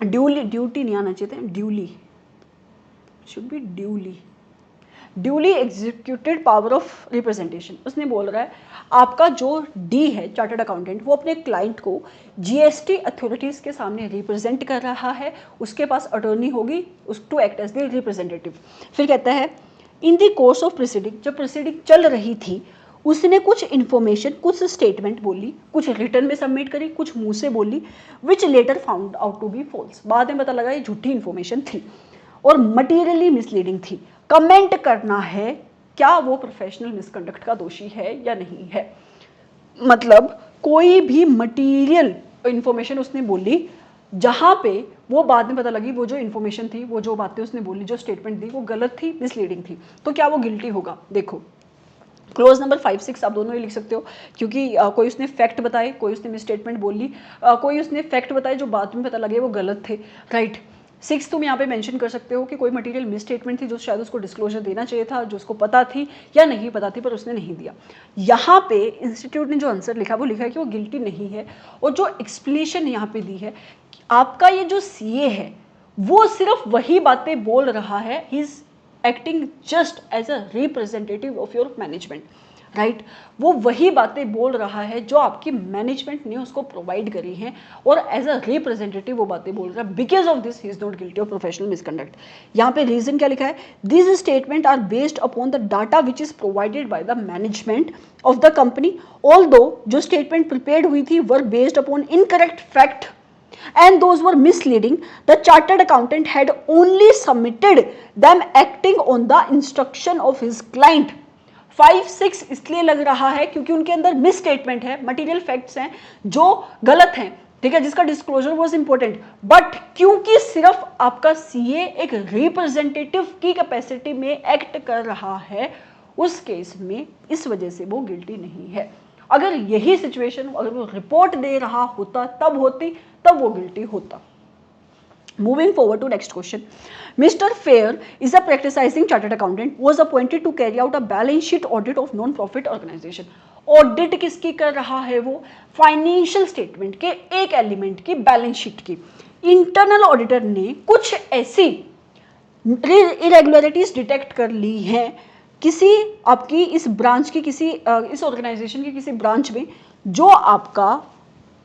duty नहीं आना चाहिए था, duly should be duly executed power of representation. उसने बोल रहा है आपका जो डी है चार्टर्ड अकाउंटेंट, वो अपने क्लाइंट को GST अथॉरिटीज़ के सामने रिप्रेजेंट कर रहा है. उसके पास अटॉर्नी होगी to act as the representative. फिर कहता है in the course of proceeding, जब प्रोसीडिंग चल रही थी उसने कुछ इन्फॉर्मेशन, कुछ स्टेटमेंट बोली, कुछ रिटर्न में सबमिट करी, कुछ मुंह से बोली, which letter found out to be false. बाद में पता लगा ये झूठी इन्फॉर्मेशन थी और मटीरियली मिसलीडिंग थी. कमेंट करना है क्या वो प्रोफेशनल मिसकंडक्ट का दोषी है या नहीं है. मतलब कोई भी मटीरियल इन्फॉर्मेशन उसने बोली जहाँ पे वो बाद में पता लगी वो जो इन्फॉर्मेशन थी, वो जो बातें उसने बोली, जो स्टेटमेंट दी, वो गलत थी, मिसलीडिंग थी, तो क्या वो गिल्टी होगा. देखो, क्लोज नंबर 5-6 आप दोनों ही लिख सकते हो, क्योंकि कोई उसने फैक्ट बताए, कोई उसने मिसस्टेटमेंट बोली, कोई उसने फैक्ट बताए जो बाद में पता लगे वो गलत थे, राइट. 6 तुम यहाँ पे मेंशन कर सकते हो कि कोई मटेरियल मिसस्टेटमेंट थी जो शायद उसको डिस्क्लोजर देना चाहिए था, जो उसको पता थी या नहीं पता थी, पर उसने नहीं दिया. यहाँ पे इंस्टीट्यूट ने जो आंसर लिखा वो लिखा है कि वो गिल्टी नहीं है. और जो एक्सप्लेनेशन यहाँ पे दी है, आपका ये जो CA है वो सिर्फ वही बातें बोल रहा है. He is acting just as a representative of your management, right. वो वही बातें बोल रहा है जो आपकी मैनेजमेंट ने उसको प्रोवाइड करी हैं, और एज अ रिप्रेजेंटेटिव वो बातें बोल रहा है. Because of this he is not guilty of professional misconduct. यहाँ पे रीजन क्या लिखा है? This statement are based upon the data which is provided by the management of the company. Although जो स्टेटमेंट प्रिपेयर्ड हुई थी were based upon incorrect fact and those were misleading, the chartered accountant had only submitted them acting on the instruction of his client. 5-6 इसलिए लग रहा है क्योंकि उनके अंदर मिस स्टेटमेंट है, मटेरियल फैक्ट्स हैं जो गलत हैं, ठीक है, जिसका डिस्क्लोजर वाज इंपॉर्टेंट। बट क्योंकि सिर्फ आपका सीए एक रिप्रेजेंटेटिव की कैपेसिटी में एक्ट कर रहा है, उस केस में इस वजह से वो गिल्टी नहीं है। अगर यही सिचुएशन, अगर वो रिपोर्ट दे रहा होता तब होती, तब वो गिल्टी होता। Moving forward to next question. Mr. Fair is a practicing chartered accountant, was appointed to carry out a balance sheet audit of non-profit organization. Audit किसकी कर रहा है वो? फाइनेंशियल स्टेटमेंट के एक एलिमेंट की, बैलेंस शीट की। इंटरनल ऑडिटर ने कुछ ऐसी इरेगुलरिटीज डिटेक्ट कर ली हैं किसी आपकी इस ब्रांच की, किसी इस ऑर्गेनाइजेशन की किसी ब्रांच में, जो आपका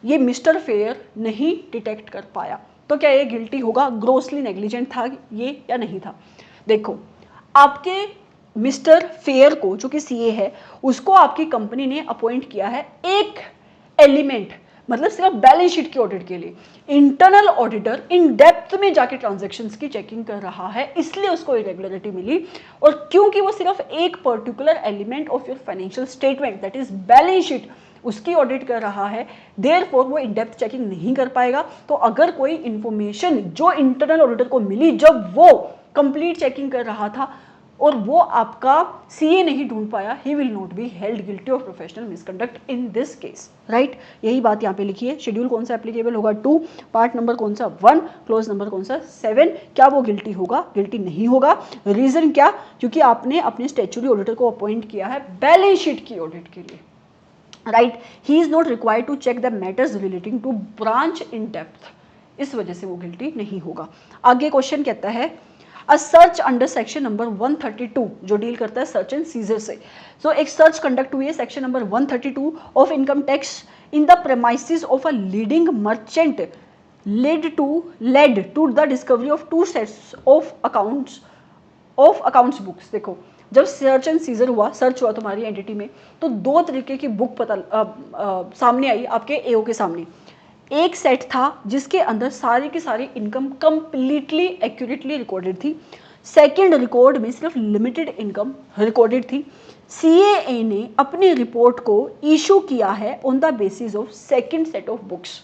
ये मिस्टर फेयर नहीं डिटेक्ट कर पाया। तो क्या ये गिल्टी होगा? ग्रोसली नेग्लिजेंट था ये या नहीं था? देखो, आपके मिस्टर फेयर को, जो कि सीए है, उसको आपकी कंपनी ने अपॉइंट किया है एक एलिमेंट, मतलब सिर्फ बैलेंस शीट की ऑडिट के लिए। इंटरनल ऑडिटर इन डेप्थ में जाके ट्रांजैक्शंस की चेकिंग कर रहा है, इसलिए उसको इरेगुलरिटी मिली। और क्योंकि वो सिर्फ एक particular element of your financial statement, that is balance sheet, उसकी ऑडिट कर रहा है, देयरफॉर वो इन डेप्थ चेकिंग नहीं कर पाएगा। तो अगर कोई इंफॉर्मेशन जो इंटरनल ऑडिटर को मिली जब वो कंप्लीट चेकिंग कर रहा था और वो आपका सीए नहीं ढूंढ पाया, ही will not be held guilty of professional misconduct in this case, right? यही बात यहाँ पे लिखी है। शेड्यूल कौन सा एप्लीकेबल होगा? 2, पार्ट नंबर कौन सा? 1, क्लोज नंबर कौन सा? 7। क्या वो गिल्टी होगा? गिल्टी नहीं होगा। रीजन क्या? क्योंकि आपने अपने स्टैट्यूटरी ऑडिटर को अपॉइंट किया है बैलेंस शीट की ऑडिट के लिए, right? He is not required to check the matters relating to branch in depth, इस वजह से वो गिल्टी नहीं होगा। आगे क्वेश्चन कहता है अ सर्च अंडर सेक्शन नंबर 132, जो डील करता है सर्च एंड सीजर से। सो एक सर्च कंडक्ट हुई है section number 132 of income tax in the premises of a leading merchant led to the discovery of 2 sets of accounts books. देखो, जब search and seizure हुआ, सर्च हुआ तुम्हारी एंटिटी में, तो 2 तरीके की बुक सामने आई आपके एओ के सामने। एक सेट था जिसके अंदर सारी की सारी इनकम कंप्लीटली एक्यूरेटली रिकॉर्डेड थी। सेकंड रिकॉर्ड में सिर्फ लिमिटेड इनकम रिकॉर्डेड थी। सीएए ने अपनी रिपोर्ट को इशू किया है on the basis of second set of books,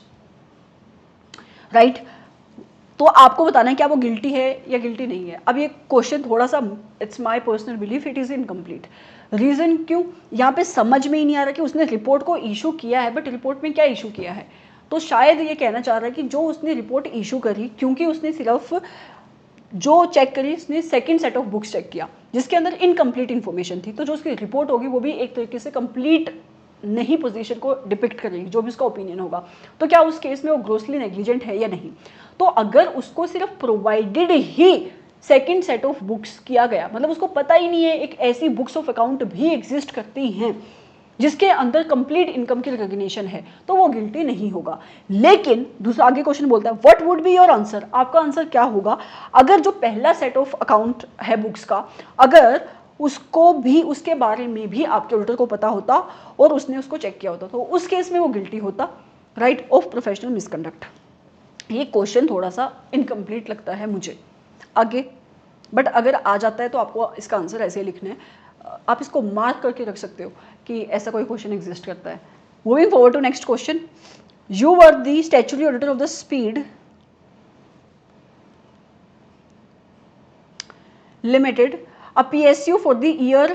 right? तो आपको बताना है क्या वो गिल्टी है या गिल्टी नहीं है। अब ये क्वेश्चन थोड़ा सा, it's my personal belief, it is incomplete. Reason क्यों? यहाँ पे समझ में ही नहीं आ रहा कि उसने रिपोर्ट को इशू किया है, बट रिपोर्ट में क्या इशू किया है। तो शायद ये कहना चाह रहा है कि जो उसने रिपोर्ट इशू करी, क्योंकि उसने सिर्फ जो चेक करी, उसने second set of books check किया जिसके अंदर इनकम्प्लीट इन्फॉर्मेशन थी, तो जो उसकी रिपोर्ट होगी वो भी एक तरीके से कंप्लीट नहीं पोजीशन को डिपिक्ट करेगी, जो भी उसका ओपिनियन होगा। तो क्या उस केस में वो ग्रोसली नेग्लिजेंट है या नहीं? तो अगर उसको सिर्फ provided he second set of books किया गया, मतलब उसको पता ही नहीं है एक ऐसी बुक्स ऑफ अकाउंट भी एग्जिस्ट करती हैं जिसके अंदर कंप्लीट इनकम की रिकॉग्निशन है, तो वो गिल्टी नहीं होगा। लेकिन दूसरा आगे क्वेश्चन बोलता है what would be your answer? आपका आंसर क्या होगा अगर जो पहला सेट ऑफ अकाउंट है बुक्स का, अगर उसको भी, उसके बारे में भी आपके ऑडिटर को पता होता और उसने उसको चेक किया होता, तो उस केस में वो गिल्टी होता, राइट, ऑफ प्रोफेशनल मिसकंडक्ट। ये क्वेश्चन थोड़ा सा इनकम्प्लीट लगता है मुझे आगे, बट अगर आ जाता है तो आपको इसका आंसर ऐसे लिखना है। आप इसको मार्क करके रख सकते हो कि ऐसा कोई क्वेश्चन एग्जिस्ट करता है। Moving forward to next question. You were the statutory auditor of the speed limited, a PSU for the year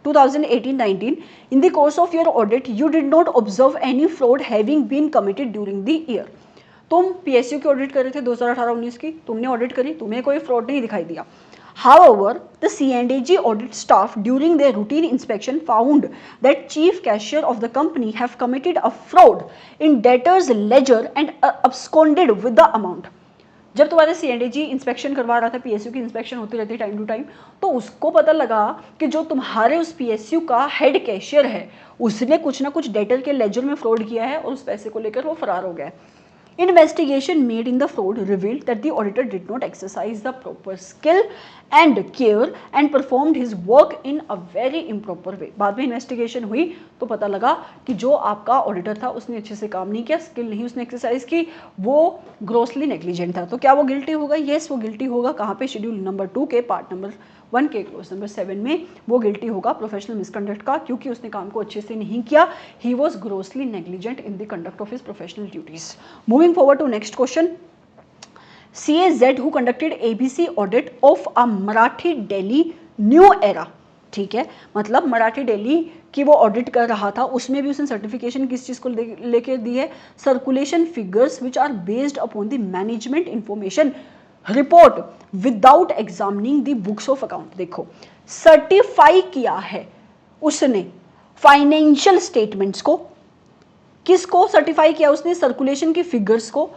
2018-19. In the course of your audit, you did not observe any fraud having been committed during the year. तुम PSU की audit कर रहे थे 2018-19 की, तुमने audit करी, तुम्हें कोई फ्रॉड नहीं दिखाई दिया। However, the C&AG audit staff during their routine inspection found that chief cashier of the company have committed a fraud in debtors ledger and absconded with the amount. जब तुम्हारे C&AG इंस्पेक्शन करवा रहा था, PSU की inspection होती रहती है time to time, तो उसको पता लगा कि जो तुम्हारे उस PSU का हेड कैशियर है, उसने कुछ ना कुछ डेटर के लेजर में फ्रॉड किया है और उस पैसे को लेकर वो फरार हो गया। Investigation made in the fraud revealed that the auditor did not exercise the proper skill and care and performed his work in a very improper way. बाद में इन्वेस्टिगेशन हुई तो पता लगा कि जो आपका ऑडिटर था उसने अच्छे से काम नहीं किया, स्किल नहीं उसने एक्सरसाइज की, वो ग्रोसली नेग्लिजेंट था। तो क्या वो गिल्टी होगा? येस, वो गिल्टी होगा। कहाँ पे? शेड्यूल नंबर 2 के पार्ट नंबर 1 के क्लोज नंबर 7 में वो गिल्टी होगा प्रोफेशनल मिसकंडक्ट का, क्योंकि उसने काम को अच्छे से नहीं किया. He was grossly negligent in the conduct of his professional duties. Moving forward to next question. CAZ who conducted ABC audit of a Marathi Delhi New Era. ठीक है, मतलब मराठी दिल्ली की वो ऑडिट कर रहा था, उसमें भी उसने सर्टिफिकेशन किस चीज़ को लेके दी है, circulation figures which are based upon the management information report without examining the books of account. देखो, सर्टिफाई किया है उसने फाइनेंशियल स्टेटमेंट्स को. किसको सर्टिफाई किया उसने? सर्कुलेशन की फिगर्स को.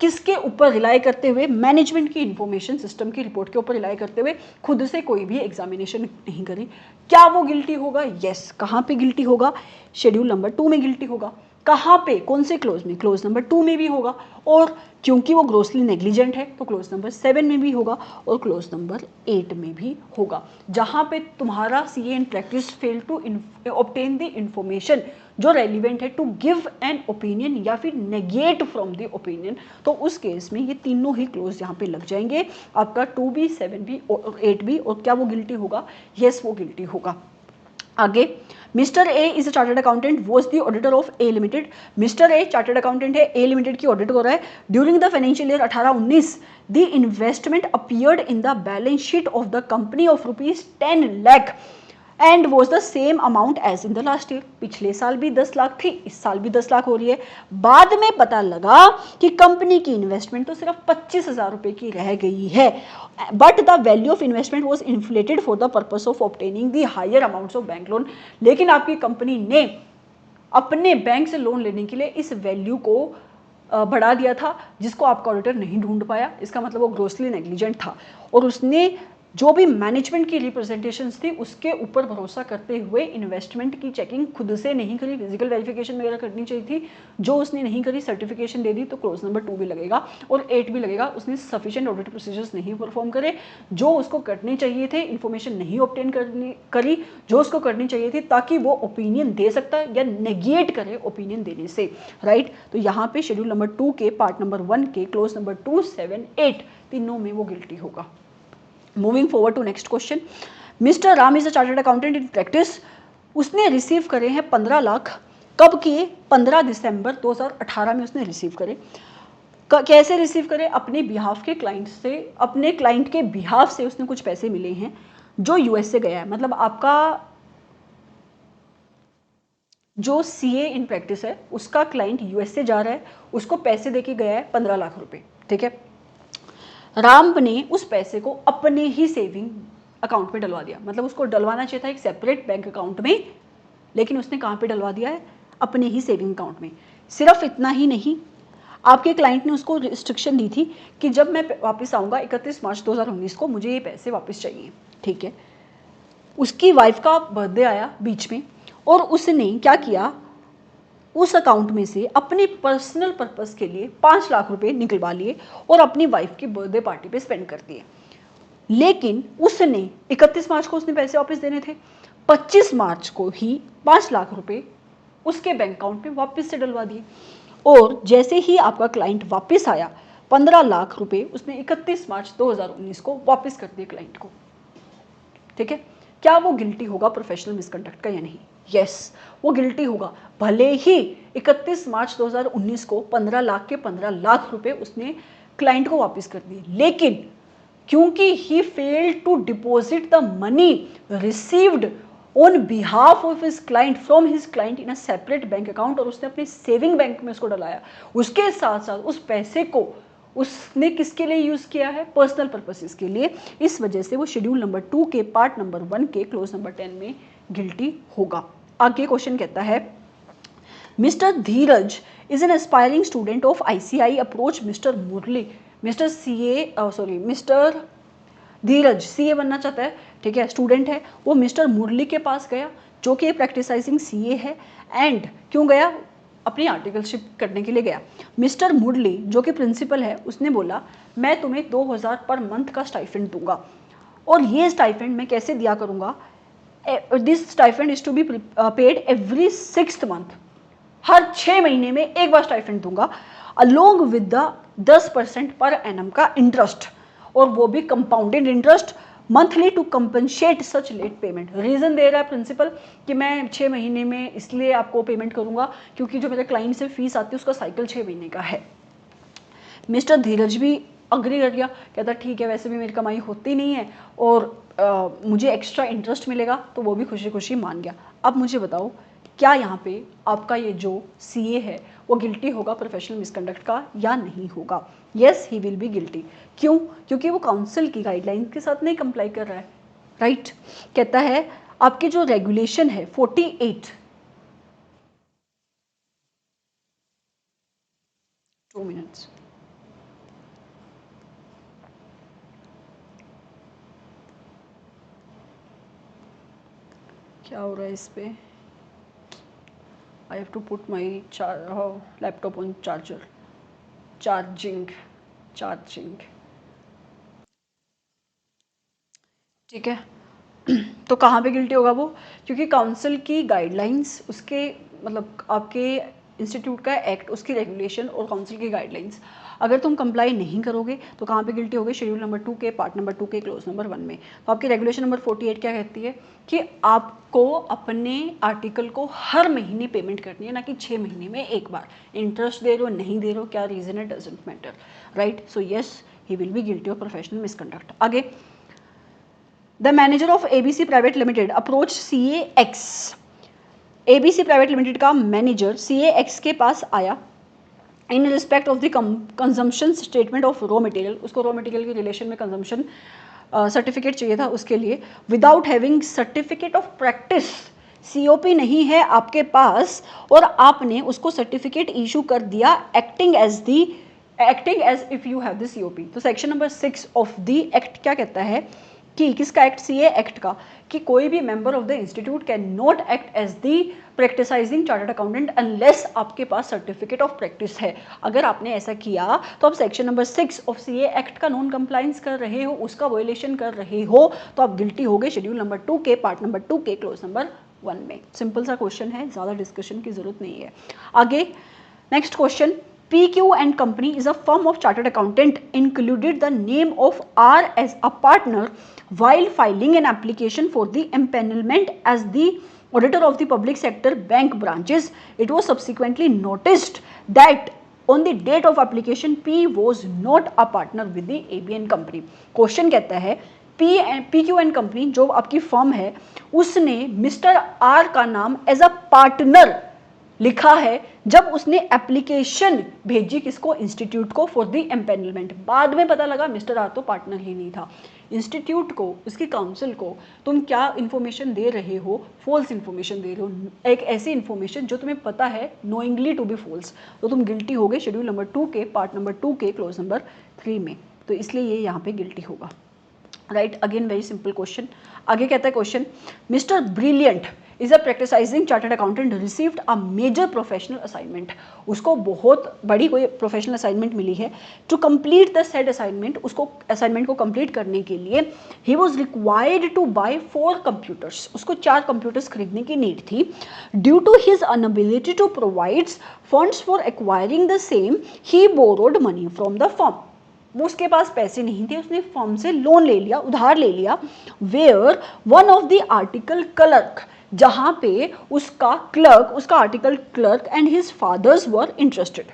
किसके ऊपर रिलाई करते हुए? मैनेजमेंट की इंफॉर्मेशन सिस्टम की रिपोर्ट के ऊपर रिलाई करते हुए. खुद से कोई भी एग्जामिनेशन नहीं करी. क्या वो गिल्टी होगा? यस. कहाँ पे गिल्टी होगा? शेड्यूल नंबर 2 में गिल्टी होगा. कहाँ पे? कौन से क्लोज में? क्लोज नंबर 2 में भी होगा. और क्योंकि वो ग्रोसली नेग्लिजेंट है तो क्लोज नंबर 7 में भी होगा और क्लोज नंबर 8 में भी होगा. जहाँ पे तुम्हारा CA in practice fail to obtain the information जो रेलिवेंट है टू गिव एन ओपिनियन या फिर नेगेट फ्रॉम द ओपिनियन, तो उस केस में ये तीनों ही क्लोज यहाँ पे लग जाएंगे. आपका 2B, 7B और 8B. और क्या वो गिल्टी होगा? यस, वो गिल्टी होगा. आगे, mister A is a chartered accountant was the auditor of A limited. Mister A chartered accountant है, ए लिमिटेड की ऑडिट कर रहा है. During the financial year 18-19 the investment appeared in the balance sheet of the company of ₹10 lakh and was the same amount as in the last year. पिछले साल भी 10 लाख थी, इस साल भी 10 लाख हो रही है. बाद में पता लगा कि कंपनी की इन्वेस्टमेंट तो सिर्फ 25,000 रुपये की रह गई है. But the value of investment was inflated for the purpose of obtaining the higher amounts of bank loan. लेकिन आपकी कंपनी ने अपने बैंक से लोन लेने के लिए इस वैल्यू को बढ़ा दिया था, जिसको आपका ऑडिटर नहीं ढूंढ पाया. इसका मतलब वो ग्रोसली नेग्लिजेंट था और उसने जो भी मैनेजमेंट की रिप्रेजेंटेशंस थी उसके ऊपर भरोसा करते हुए इन्वेस्टमेंट की चेकिंग खुद से नहीं करी. फिजिकल वेरिफिकेशन वगैरह करनी चाहिए थी, जो उसने नहीं करी. सर्टिफिकेशन दे दी तो क्लोज नंबर 2 भी लगेगा और 8 भी लगेगा. उसने सफिशिएंट ऑडिट प्रोसीजर्स नहीं परफॉर्म करे जो उसको करने चाहिए थे. इन्फॉर्मेशन नहीं ऑब्टेन करी जो उसको करनी चाहिए थी, ताकि वो ओपिनियन दे सकता है या नेगेट करे ओपिनियन देने से. राइट. तो यहाँ पे शेड्यूल नंबर 2 के पार्ट नंबर 1 के क्लोज नंबर 2, 7, 8 तीनों में वो गिल्टी होगा. Moving forward to next question. Mister Ram is a chartered accountant in practice. उसने रिसीव करे हैं 15 लाख. कब किए? 15 दिसंबर 2018 में उसने रिसीव करे. कैसे रिसीव करे? अपने बिहाफ के क्लाइंट से. अपने क्लाइंट के बिहाफ से उसने कुछ पैसे मिले हैं जो US से गया है. मतलब आपका जो CA इन प्रैक्टिस है उसका क्लाइंट US से जा रहा है, उसको पैसे देके गया है 15 लाख रुपए. ठीक है. राम ने उस पैसे को अपने ही सेविंग अकाउंट में डलवा दिया. मतलब उसको डलवाना चाहिए था एक सेपरेट बैंक अकाउंट में, लेकिन उसने कहाँ पे डलवा दिया है? अपने ही सेविंग अकाउंट में. सिर्फ इतना ही नहीं, आपके क्लाइंट ने उसको रिस्ट्रिक्शन दी थी कि जब मैं वापस आऊँगा 31 मार्च 2019 को मुझे ये पैसे वापस चाहिए. ठीक है. उसकी वाइफ का बर्थडे आया बीच में और उसने क्या किया? उस अकाउंट में से अपने पर्सनल पर्पस के लिए 5 लाख रुपए निकलवा लिए और अपनी वाइफ की बर्थडे पार्टी पे स्पेंड कर दिए. लेकिन उसने 31 मार्च को उसने पैसे वापस देने थे. 25 मार्च को ही 5 लाख रुपए उसके बैंक अकाउंट में वापस से डलवा दिए. और जैसे ही आपका क्लाइंट वापस आया, 15 लाख रुपए उसने 31 मार्च 2019 को वापस कर दिए क्लाइंट को. ठीक है. क्या वो गिल्टी होगा प्रोफेशनल मिसकंडक्ट का या नहीं? यस, वो गिल्टी होगा. भले ही 31 मार्च 2019 को 15 लाख के 15 लाख रुपए उसने क्लाइंट को वापस कर दिए, लेकिन क्योंकि he failed to deposit the money received on behalf of his client from his client in a separate bank account, और उसने अपने सेविंग बैंक में उसको डलाया. उसके साथ साथ उस पैसे को उसने किसके लिए यूज किया है? पर्सनल पर्पसेस के लिए. इस वजह से वो शेड्यूल नंबर 2 के पार्ट नंबर 1 के क्लोज नंबर 10 में गिल्टी होगा. आगे क्वेश्चन कहता है, mister Dheeraj is an aspiring student of ICI approach mister Murali. Mister Dheeraj CA बनना चाहता है. ठीक है. स्टूडेंट है वो. मिस्टर मुरली के पास गया जो कि प्रैक्टिसाइजिंग CA है. एंड क्यों गया? अपनी आर्टिकलशिप करने के लिए गया. मिस्टर मुरली जो कि प्रिंसिपल है उसने बोला मैं तुम्हें 2000 पर मंथ का स्टाइफेंड दूंगा और ये स्टाइफेंड मैं कैसे दिया करूंगा? This stipend is to be paid every 6th month. हर 6 महीने में एक बार स्टाइफेंड दूंगा along with the 10% per annum का इंटरेस्ट, और वो भी compounded interest monthly to compensate such late payment. Reason दे रहा है प्रिंसिपल कि मैं 6 महीने में इसलिए आपको पेमेंट करूँगा क्योंकि जो मेरे क्लाइंट से फीस आती है उसका साइकिल 6 महीने का है। मिस्टर धीरज भी अग्री कर गया, कहता ठीक है वैसे भी मेरी कमाई होती नहीं है और मुझे एक्स्ट्रा इंटरेस्ट मिलेगा, तो वो भी खुशी खुशी मान गया। अब मुझे बताओ क्या यहाँ पे आपका ये जो सीए है वो गिल्टी होगा प्रोफेशनल मिसकंडक्ट का या नहीं होगा? Yes, he will be guilty. क्यों? क्योंकि वो काउंसिल की गाइडलाइन के साथ नहीं कंप्लाई कर रहा है, राइट? कहता है आपकी जो रेगुलेशन है 48 2 मिनट्स क्या हो रहा है इस पे? I have to put my laptop on charger, charging. ठीक है तो कहाँ पे गिल्टी होगा वो? क्योंकि काउंसिल की गाइडलाइंस, उसके मतलब आपके इंस्टीट्यूट का एक्ट, उसकी रेगुलेशन और काउंसिल की गाइडलाइंस अगर तुम कंप्लाई नहीं करोगे तो कहाँ पे गिल्टी होगे? शेड्यूल नंबर 2 के पार्ट नंबर 2 के क्लोज नंबर 1 में। तो आपकी रेगुलेशन नंबर 48 क्या कहती है कि आपको अपने आर्टिकल को हर महीने पेमेंट करनी है, ना कि 6 महीने में एक बार। इंटरेस्ट दे रहे हो नहीं दे रहे हो, क्या रीज़न है, doesn't matter, right? So yes, he will be guilty of professional misconduct. आगे, the manager of ABC private limited approach CAX। ABC private limited का मैनेजर CAX के पास आया in respect of the consumption statement of raw material. उसको raw material के relation में consumption certificate चाहिए था उसके लिए। Without having certificate of practice, COP नहीं है आपके पास और आपने उसको सर्टिफिकेट इशू कर दिया acting as if you have the COP। तो section number 6 of the act क्या कहता है कि किसका एक्ट? CA एक्ट का, कि कोई भी member of the institute can not act as the practising chartered accountant unless आपके पास सर्टिफिकेट ऑफ प्रैक्टिस है। अगर आपने ऐसा किया तो आप section number 6 of CA act का नॉन कंप्लायंस कर रहे हो, उसका वायलेशन कर रहे हो, तो आप गिल्टी हो गए शेड्यूल नंबर 2 के पार्ट नंबर 2 के क्लोज नंबर 1 में। सिंपल सा क्वेश्चन है, ज़्यादा डिस्कशन की जरूरत नहीं है। आगे next question, PQ and Company is a firm of chartered accountant included the name of R as a partner while filing an application for the empanelment as the auditor of the public sector bank branches. It was subsequently noticed that on the date of application P was not a partner with the ABN company. Question कहता है PQ and Company जो आपकी firm है उसने mister R का नाम as a partner लिखा है जब उसने एप्लीकेशन भेजी किसको? इंस्टीट्यूट को फॉर द एम्पेनलमेंट। बाद में पता लगा मिस्टर आर तो पार्टनर ही नहीं था। इंस्टीट्यूट को, उसकी काउंसिल को तुम क्या इन्फॉर्मेशन दे रहे हो? फॉल्स इन्फॉर्मेशन दे रहे हो, एक ऐसी इन्फॉर्मेशन जो तुम्हें पता है नोइंगली टू बी फॉल्स, तो तुम गिल्टी हो गए शेड्यूल नंबर 2 के पार्ट नंबर 2 के क्लोज नंबर 3 में। तो इसलिए ये यहाँ पे गिल्टी होगा, right? Again very simple question. आगे कहता है question, mister Brilliant is a practising chartered accountant received a major professional assignment. उसको बहुत बड़ी कोई प्रोफेशनल असाइनमेंट मिली है। To complete the said assignment, उसको असाइनमेंट को कंप्लीट करने के लिए he was required to buy 4 computers. उसको 4 कंप्यूटर्स खरीदने की नीड थी। Due to his inability to provide funds for acquiring the same, he borrowed money from the firm. वो उसके पास पैसे नहीं थे, उसने फर्म से लोन ले लिया, उधार ले लिया। Where one of the article clerk, जहाँ पे उसका article clerk and his fathers were interested.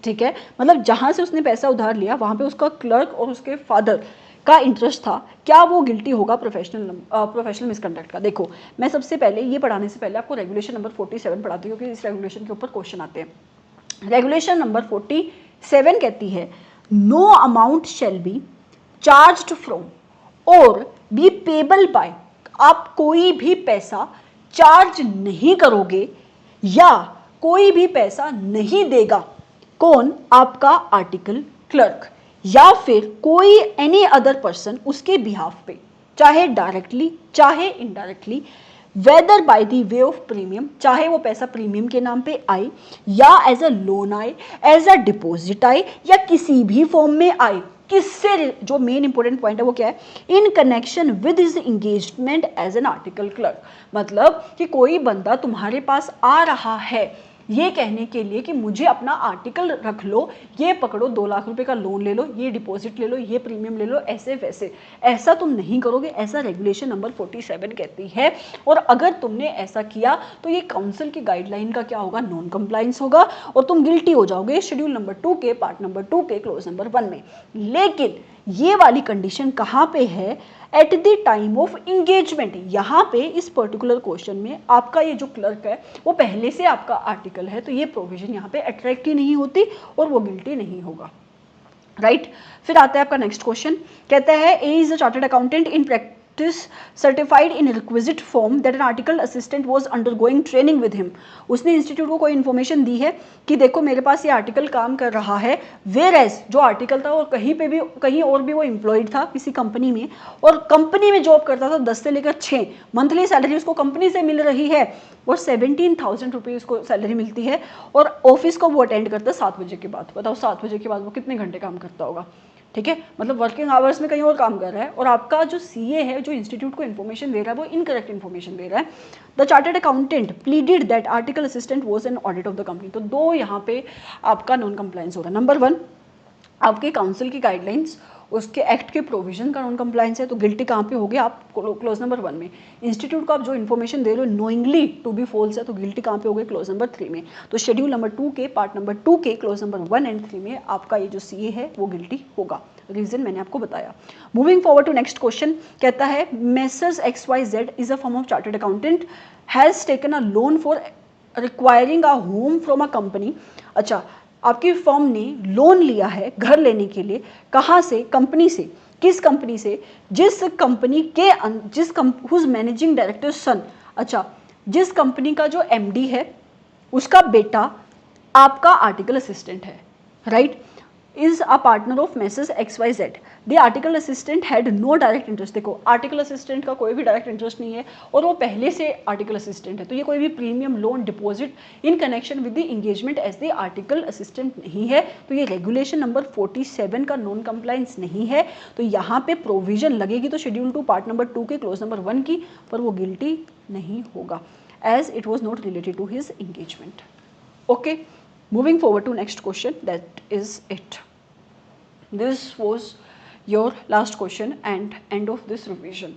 ठीक है, मतलब जहाँ से उसने पैसा उधार लिया वहाँ पे उसका क्लर्क और उसके फादर का इंटरेस्ट था। क्या वो गिल्टी होगा प्रोफेशनल मिसकंडक्ट का? देखो, मैं सबसे पहले ये पढ़ाने से पहले आपको रेगुलेशन नंबर 47 पढ़ाती हूँ क्योंकि इस रेगुलेशन के ऊपर क्वेश्चन आते हैं। रेगुलेशन नंबर 47 कहती है, no amount shall be charged from or be payable by. आप कोई भी पैसा चार्ज नहीं करोगे या कोई भी पैसा नहीं देगा। कौन? आपका आर्टिकल क्लर्क या फिर कोई एनी अदर पर्सन उसके बिहाफ पे, चाहे डायरेक्टली चाहे indirectly, whether by the way of premium, चाहे वो पैसा प्रीमियम के नाम पे आए या एज अ लोन आए, एज अ डिपॉजिट आए या किसी भी फॉर्म में आए। किससे? जो मेन इंपॉर्टेंट पॉइंट है वो क्या है? In connection with his engagement as an article clerk. मतलब कि कोई बंदा तुम्हारे पास आ रहा है ये कहने के लिए कि मुझे अपना आर्टिकल रख लो, ये पकड़ो, 2 लाख रुपए का लोन ले लो, ये डिपॉजिट ले लो, ये प्रीमियम ले लो, ऐसे वैसे। ऐसा तुम नहीं करोगे, ऐसा रेगुलेशन नंबर 47 कहती है। और अगर तुमने ऐसा किया तो ये काउंसिल की गाइडलाइन का क्या होगा, नॉन कंप्लायंस होगा और तुम गिल्टी हो जाओगे शेड्यूल नंबर 2 के पार्ट नंबर 2 के क्लोज नंबर 1 में। लेकिन ये वाली कंडीशन कहाँ पे है, at the time of engagement. यहाँ पे इस पर्टिकुलर क्वेश्चन में आपका ये जो क्लर्क है वो पहले से आपका आर्टिकल है, तो ये प्रोविजन यहाँ पे अट्रैक्ट ही नहीं होती और वो गिल्टी नहीं होगा, राइट। फिर आता है आपका नेक्स्ट क्वेश्चन, कहता है A is a chartered accountant in practice certified in requisite form that an article assistant was undergoing training with him। उसने इंस्टीट्यूट को कोई इन्फॉर्मेशन दी है कि देखो मेरे पास ये आर्टिकल काम कर रहा है, वेयर एज जो आर्टिकल था और कहीं और भी वो एम्प्लॉयड था किसी कंपनी में, और कंपनी में जॉब करता था 10 से लेकर 6, मंथली सैलरी उसको कंपनी से मिल रही है और 17,000 रुपये उसको सैलरी मिलती है, और ऑफिस को वो अटेंड करता है 7 बजे के बाद। बताओ 7 बजे के बाद वो कितने घंटे काम करता होगा, ठीक है, मतलब वर्किंग आवर्स में कहीं और काम कर रहा है, और आपका जो सीए है जो इंस्टीट्यूट को इन्फॉर्मेशन दे रहा है वो इनकरेक्ट इन्फॉर्मेशन दे रहा है। The chartered accountant pleaded that article assistant was an audit of the company. तो 2 यहाँ पे आपका नॉन कंप्लायंस हो रहा है। नंबर 1 आपके काउंसिल की गाइडलाइंस, उसके एक्ट के प्रोविजन का नॉन कंप्लायंस है, तो गिल्टी कहाँ पे होगी, आप क्लोज नंबर 1 में। इंस्टीट्यूट को आप जो इन्फॉर्मेशन दे रहे हो नोइंगली टू बी फॉल्स है, तो गिल्टी कहाँ पे होगी, क्लोज नंबर 3 में। तो शेड्यूल नंबर 2 के पार्ट नंबर 2 के क्लोज नंबर 1 एंड 3 में आपका ये जो सीए है वो गिल्टी होगा। रीजन मैंने आपको बताया। Moving forward to next question, कहता है messrs XYZ is a firm of chartered accountant has taken a loan for requiring a home from a company. अच्छा, आपकी फर्म ने लोन लिया है घर लेने के लिए, कहाँ से, कंपनी से। किस कंपनी से, जिस कंपनी के हुज मैनेजिंग डायरेक्टर सन। अच्छा, जिस कंपनी का जो MD है उसका बेटा आपका आर्टिकल असिस्टेंट है, right, is a partner of Messrs XYZ। The article assistant had no direct interest। देखो आर्टिकल असिस्टेंट का कोई भी डायरेक्ट इंटरेस्ट नहीं है और वो पहले से आर्टिकल असिस्टेंट है, तो ये कोई भी premium loan deposit in connection with the engagement as the article assistant नहीं है, तो ये रेगुलेशन नंबर 47 का नॉन कंप्लायंस नहीं है। तो यहाँ पे प्रोविजन लगेगी तो शेड्यूल 2 पार्ट नंबर 2 के क्लोज नंबर 1 की, पर वो गिल्टी नहीं होगा as it was not related to his engagement. Okay, moving forward to next question, that is it, this was your last question and end of this revision।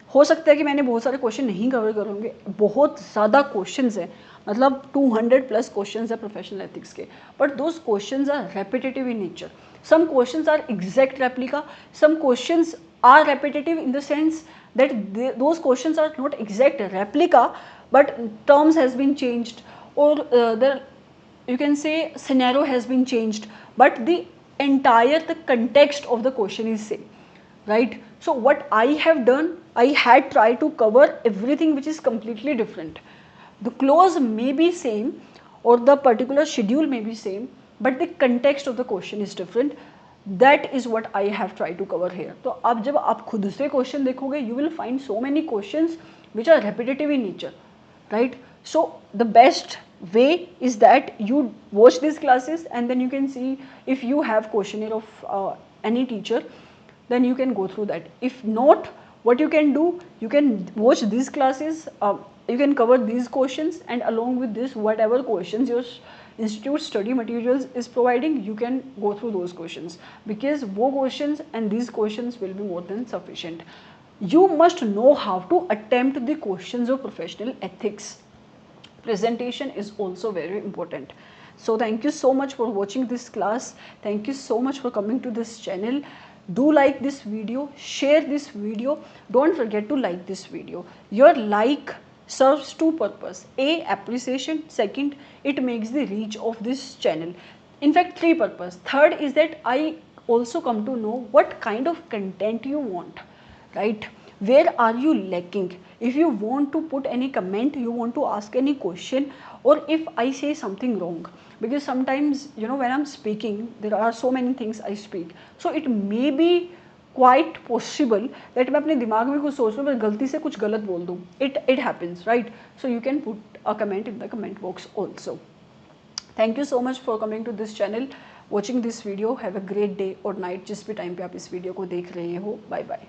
हो सकता है कि मैंने बहुत सारे क्वेश्चन नहीं कवर करूँगे, बहुत ज़्यादा क्वेश्चंस हैं, मतलब 200+ क्वेश्चंस है प्रोफेशनल एथिक्स के, but those questions are repetitive in nature. Some questions are exact replica, some questions are repetitive in the sense that those questions are not exact replica but terms has been changed or the you can say scenario has been changed, but the context of the question is same, right? So what I have done, I had tried to cover everything which is completely different. The clause may be same or the particular schedule may be same, but the context of the question is different. That is what I have tried to cover here. तो अब जब आप खुद से question देखोगे you will find so many questions which are repetitive in nature, right? So the best way is that you watch these classes and then you can see if you have questionnaire of any teacher, then you can go through that. If not, what you can do, you can watch these classes, you can cover these questions, and along with this whatever questions your institute study materials is providing, you can go through those questions, because wo questions and these questions will be more than sufficient. You must know how to attempt the questions of professional ethics. Presentation is also very important. So thank you so much for watching this class. Thank you so much for coming to this channel. Do like this video, share this video, don't forget to like this video. Your like serves two purpose: A, appreciation; second, it makes the reach of this channel. In fact, 3 purpose. Third is that I also come to know what kind of content you want, right? Where are you lacking? If you want to put any comment, you want to ask any question, or if I say something wrong, because sometimes when I'm speaking there are so many things I speak, so it may be quite possible that मैं अपने दिमाग में कुछ सोच लूँ पर गलती से कुछ गलत बोल दूँ. It happens, right? So you can put a comment in the comment box also. Thank you so much for coming to this channel, watching this video. Have a great day or night जिस भी time पे आप इस video को देख रहे हो. Bye bye.